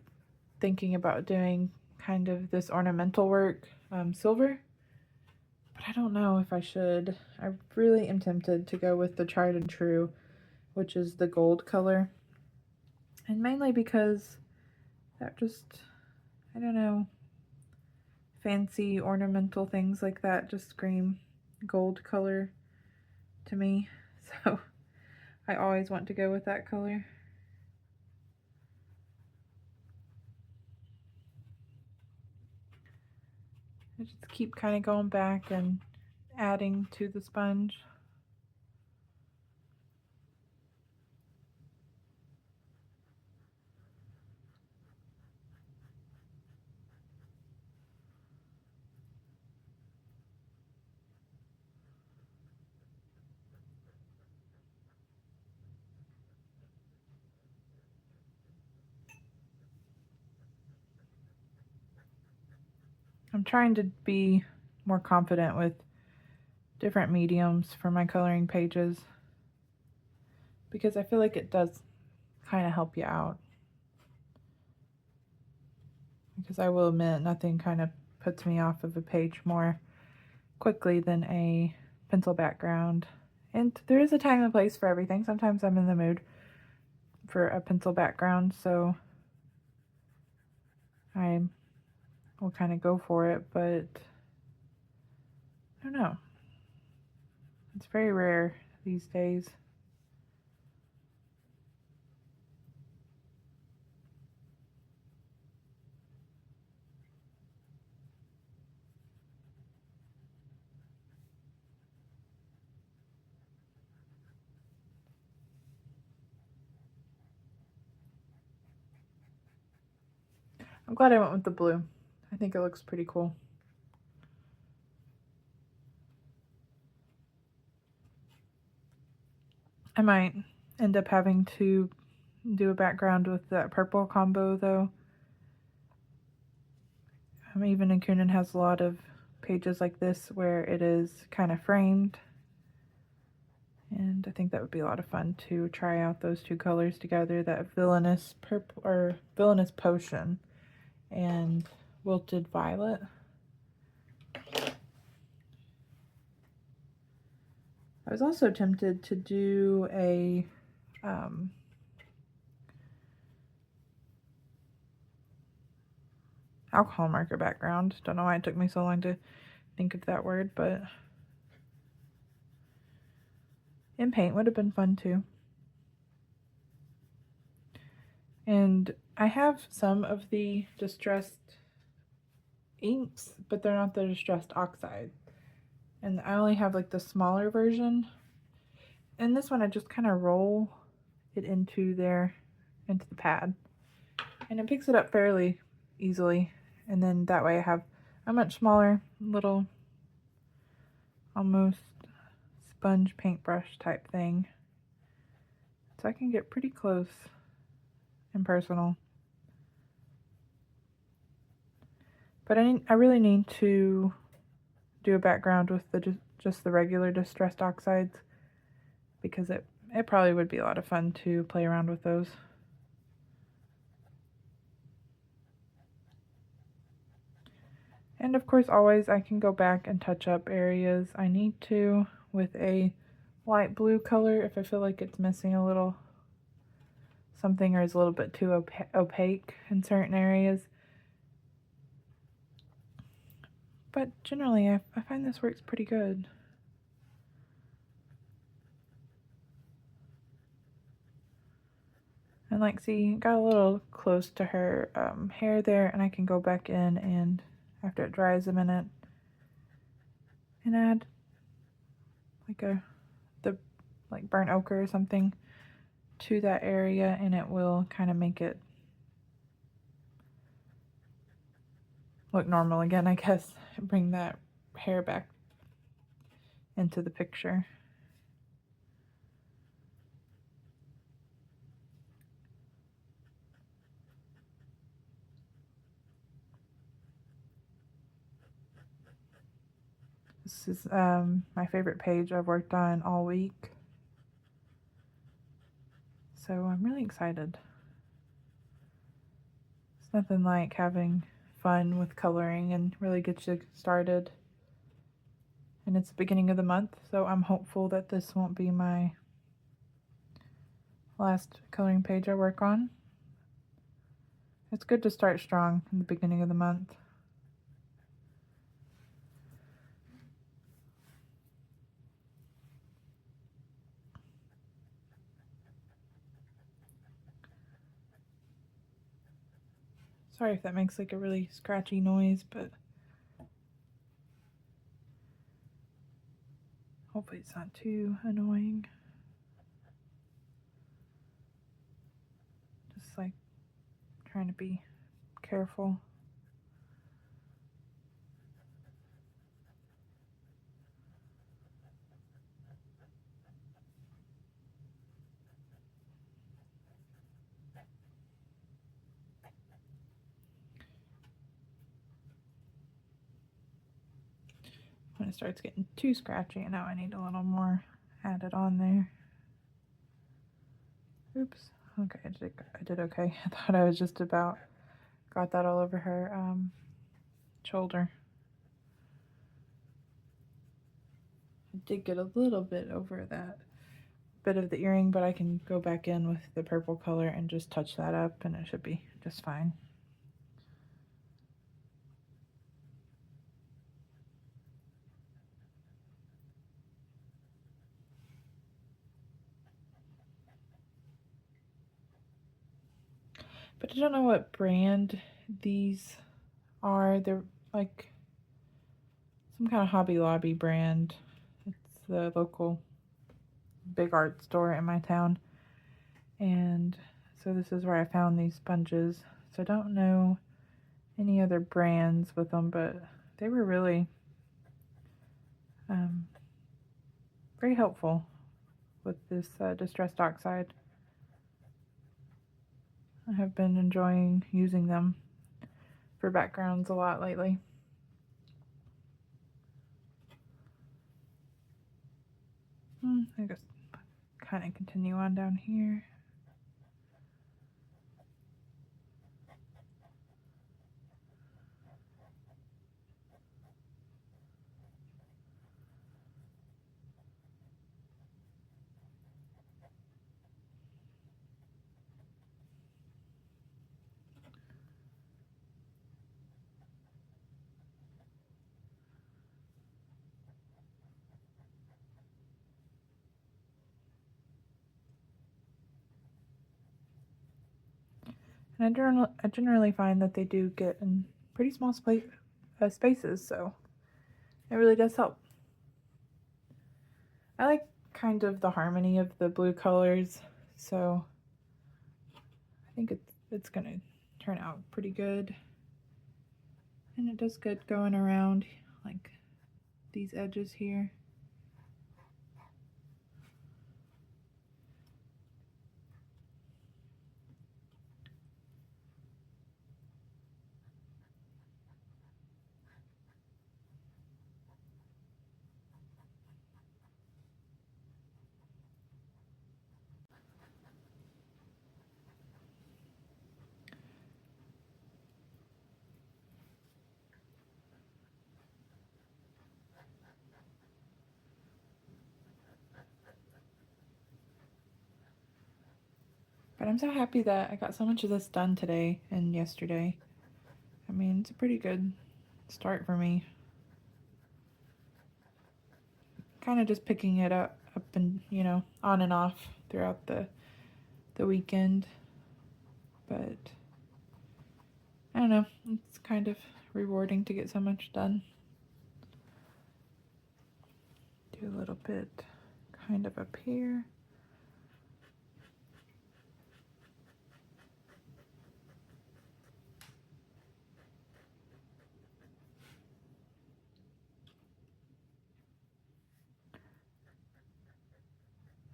thinking about doing kind of this ornamental work, silver. But I don't know if I should. I really am tempted to go with the tried and true, which is the gold color. And mainly because that just, I don't know, fancy ornamental things like that just scream gold color to me. So I always want to go with that color. I just keep kind of going back and adding to the sponge. I'm trying to be more confident with different mediums for my coloring pages, because I feel like it does kind of help you out. Because I will admit, nothing kind of puts me off of a page more quickly than a pencil background. And there is a time and place for everything. Sometimes I'm in the mood for a pencil background, so I will kind of go for it, but I don't know. It's very rare these days. I'm glad I went with the blue. I think it looks pretty cool. I might end up having to do a background with that purple combo though. Even in Kunin has a lot of pages like this where it is kind of framed. And I think that would be a lot of fun to try out those two colors together, that Villainous Purple or Villainous Potion and Wilted Violet. I was also tempted to do a alcohol marker background. Don't know why it took me so long to think of that word, but in paint would have been fun too. And I have some of the distressed inks, but they're not the distressed oxide. And I only have like the smaller version. And this one I just kind of roll it into the pad. And it picks it up fairly easily. And then that way I have a much smaller little almost sponge paintbrush type thing. So I can get pretty close and personal. But I really need to do a background with just the regular distressed oxides, because it probably would be a lot of fun to play around with those. And of course, always I can go back and touch up areas I need to with a light blue color if I feel like it's missing a little something or is a little bit too opaque in certain areas. But generally, I find this works pretty good. And like, see, got a little close to her hair there, and I can go back in and after it dries a minute and add like the burnt ochre or something to that area, and it will kind of make it look normal again, I guess. Bring that hair back into the picture. This is my favorite page I've worked on all week. So I'm really excited. It's nothing like having fun with coloring and really gets you started. And it's the beginning of the month, so I'm hopeful that this won't be my last coloring page I work on. It's good to start strong in the beginning of the month. Sorry if that makes like a really scratchy noise, but hopefully it's not too annoying. Just like trying to be careful. When it starts getting too scratchy, now I need a little more added on there. Oops. Okay, I did okay. I thought I was just about got that all over her shoulder. I did get a little bit over that bit of the earring, but I can go back in with the purple color and just touch that up, and it should be just fine. but I don't know what brand these are. They're like some kind of Hobby Lobby brand. It's the local big art store in my town. And so this is where I found these sponges. So I don't know any other brands with them, but they were really very helpful with this Distressed Oxide. I have been enjoying using them for backgrounds a lot lately. I guess kind of continue on down here. And I generally find that they do get in pretty small spaces, so it really does help. I like kind of the harmony of the blue colors, so I think it's gonna turn out pretty good. And it does good going around like these edges here. But I'm so happy that I got so much of this done today and yesterday. I mean, it's a pretty good start for me. Kind of just picking it up and, on and off throughout the weekend. But I don't know, it's kind of rewarding to get so much done. Do a little bit kind of up here.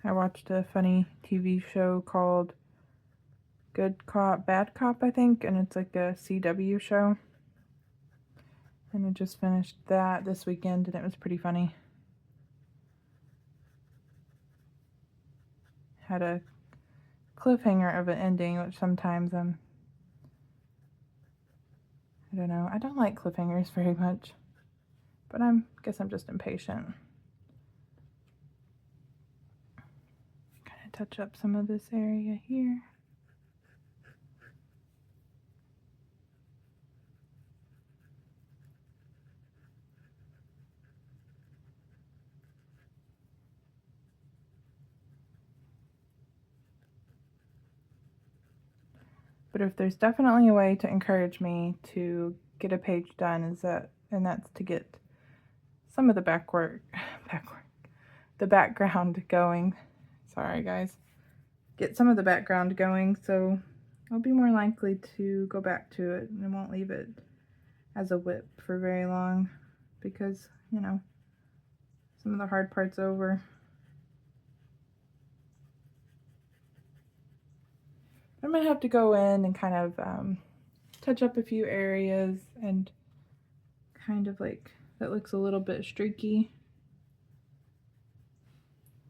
I watched a funny TV show called Good Cop, Bad Cop, I think, and it's like a CW show. And I just finished that this weekend, and it was pretty funny. Had a cliffhanger of an ending, which sometimes I don't know. I don't like cliffhangers very much, but guess I'm just impatient. Kind of touch up some of this area here. But if there's definitely a way to encourage me to get a page done, and that's to get some of the the background going. Sorry, guys. Get some of the background going, so I'll be more likely to go back to it and won't leave it as a whip for very long because, some of the hard parts over. I'm going to have to go in and kind of touch up a few areas and kind of like, that looks a little bit streaky,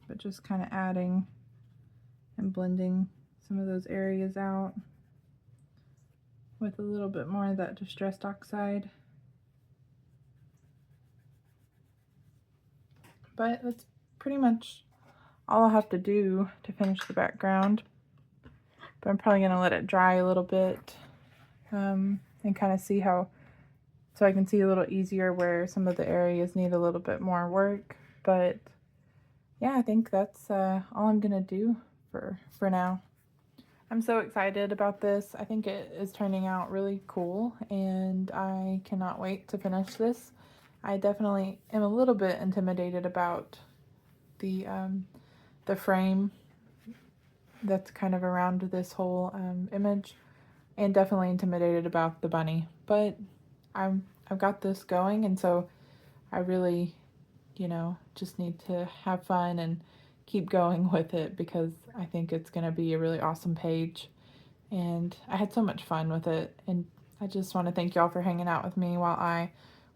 but just kind of adding and blending some of those areas out with a little bit more of that Distressed Oxide. But that's pretty much all I'll have to do to finish the background. But I'm probably going to let it dry a little bit and kind of see so I can see a little easier where some of the areas need a little bit more work. But yeah, I think that's all I'm going to do for now. I'm so excited about this. I think it is turning out really cool, and I cannot wait to finish this. I definitely am a little bit intimidated about the frame that's kind of around this whole image, and definitely intimidated about the bunny. But I've got this going, and so I really, just need to have fun and keep going with it because I think it's going to be a really awesome page. And I had so much fun with it. And I just want to thank y'all for hanging out with me while I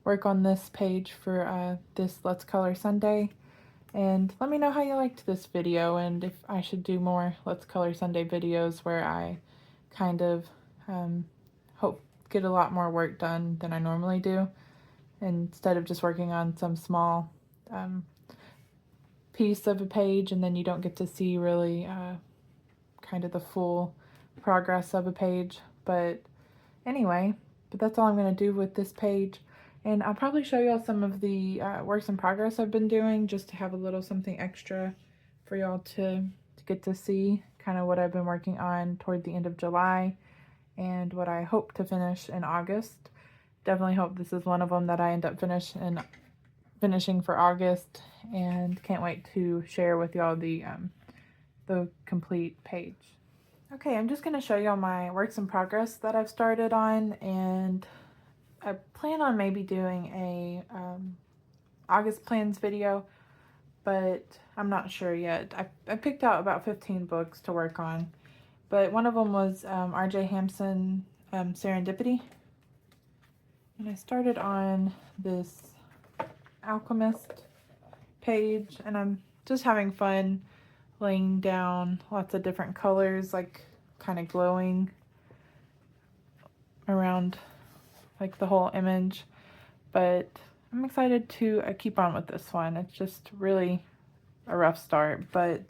work on this page for this Let's Color Sunday. And let me know how you liked this video and if I should do more Let's Color Sunday videos where I kind of hope get a lot more work done than I normally do, instead of just working on some small piece of a page and then you don't get to see really kind of the full progress of a page. But anyway, that's all I'm going to do with this page. And I'll probably show y'all some of the works in progress I've been doing just to have a little something extra for y'all to get to see kind of what I've been working on toward the end of July and what I hope to finish in August. Definitely hope this is one of them that I end up finishing for August, and can't wait to share with y'all the complete page. Okay, I'm just going to show y'all my works in progress that I've started on, and I plan on maybe doing a August plans video, but I'm not sure yet. I picked out about 15 books to work on, but one of them was R.J. Hampson, Serendipity. And I started on this Alchemist page, and I'm just having fun laying down lots of different colors, like kind of glowing around like the whole image. But I'm excited to keep on with this one. It's just really a rough start, but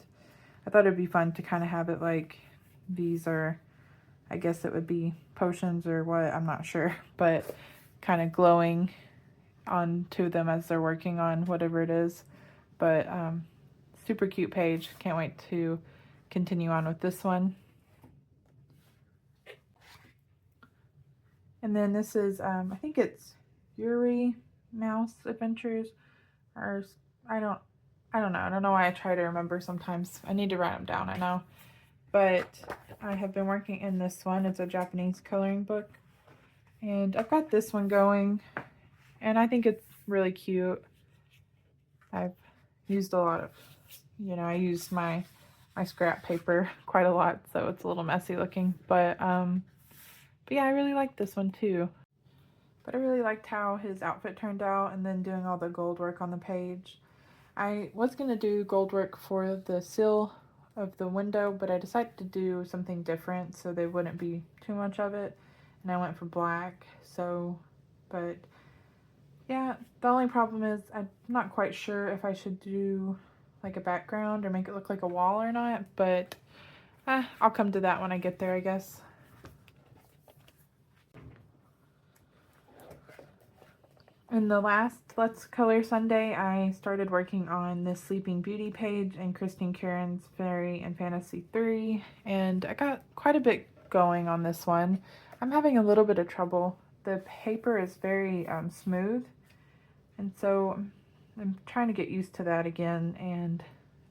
I thought it'd be fun to kind of have it like these are, I guess it would be potions or what, I'm not sure, but kind of glowing onto them as they're working on whatever it is. But super cute page. Can't wait to continue on with this one. And then this is, I think it's Yuri Mouse Adventures, or I don't know. I don't know why I try to remember sometimes. I need to write them down, I know. But I have been working in this one. It's a Japanese coloring book. And I've got this one going, and I think it's really cute. I've used a lot of, I used my scrap paper quite a lot, so it's a little messy looking. But yeah, I really like this one too. But I really liked how his outfit turned out, and then doing all the gold work on the page. I was going to do gold work for the sill of the window, but I decided to do something different so there wouldn't be too much of it, and I went for black. So, but yeah, the only problem is I'm not quite sure if I should do like a background or make it look like a wall or not, but I'll come to that when I get there, I guess. In the last Let's Color Sunday, I started working on this Sleeping Beauty page in Christine Karen's Fairy and Fantasy 3, and I got quite a bit going on this one. I'm having a little bit of trouble. The paper is very smooth, and so I'm trying to get used to that again, and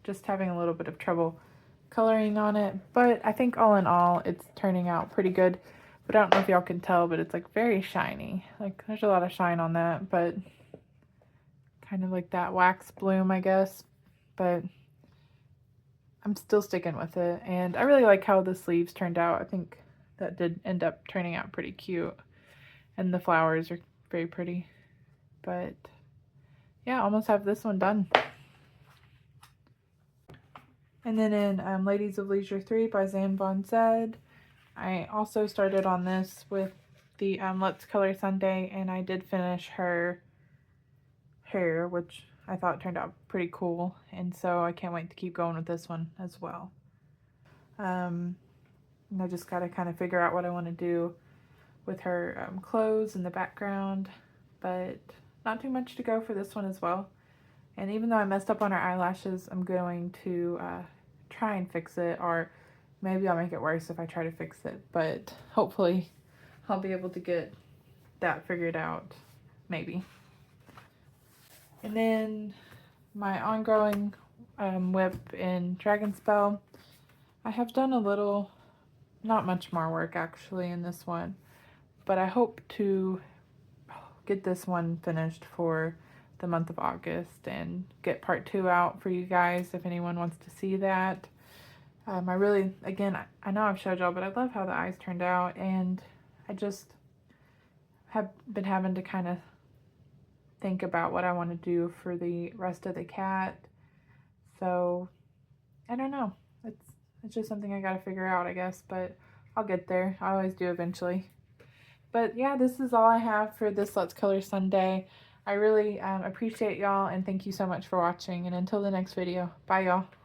just having a little bit of trouble coloring on it. But I think all in all, it's turning out pretty good. But I don't know if y'all can tell, but it's like very shiny. Like there's a lot of shine on that, but kind of like that wax bloom, I guess. But I'm still sticking with it. And I really like how the sleeves turned out. I think that did end up turning out pretty cute. And the flowers are very pretty. But yeah, almost have this one done. And then in Ladies of Leisure 3 by Zan Von Zed, I also started on this with the Let's Color Sunday, and I did finish her hair, which I thought turned out pretty cool, and so I can't wait to keep going with this one as well. And I just gotta kind of figure out what I want to do with her clothes in the background, but not too much to go for this one as well. And even though I messed up on her eyelashes, I'm going to try and fix it, or maybe I'll make it worse if I try to fix it, but hopefully I'll be able to get that figured out, maybe. And then my ongoing whip in Dragonspell, I have done a little, not much more work actually in this one, but I hope to get this one finished for the month of August and get part 2 out for you guys if anyone wants to see that. I really, again, I know I've showed y'all, but I love how the eyes turned out, and I just have been having to kind of think about what I want to do for the rest of the cat. So I don't know. It's just something I got to figure out, I guess, but I'll get there. I always do eventually. But yeah, this is all I have for this Let's Color Sunday. I really appreciate y'all, and thank you so much for watching. And until the next video, bye y'all.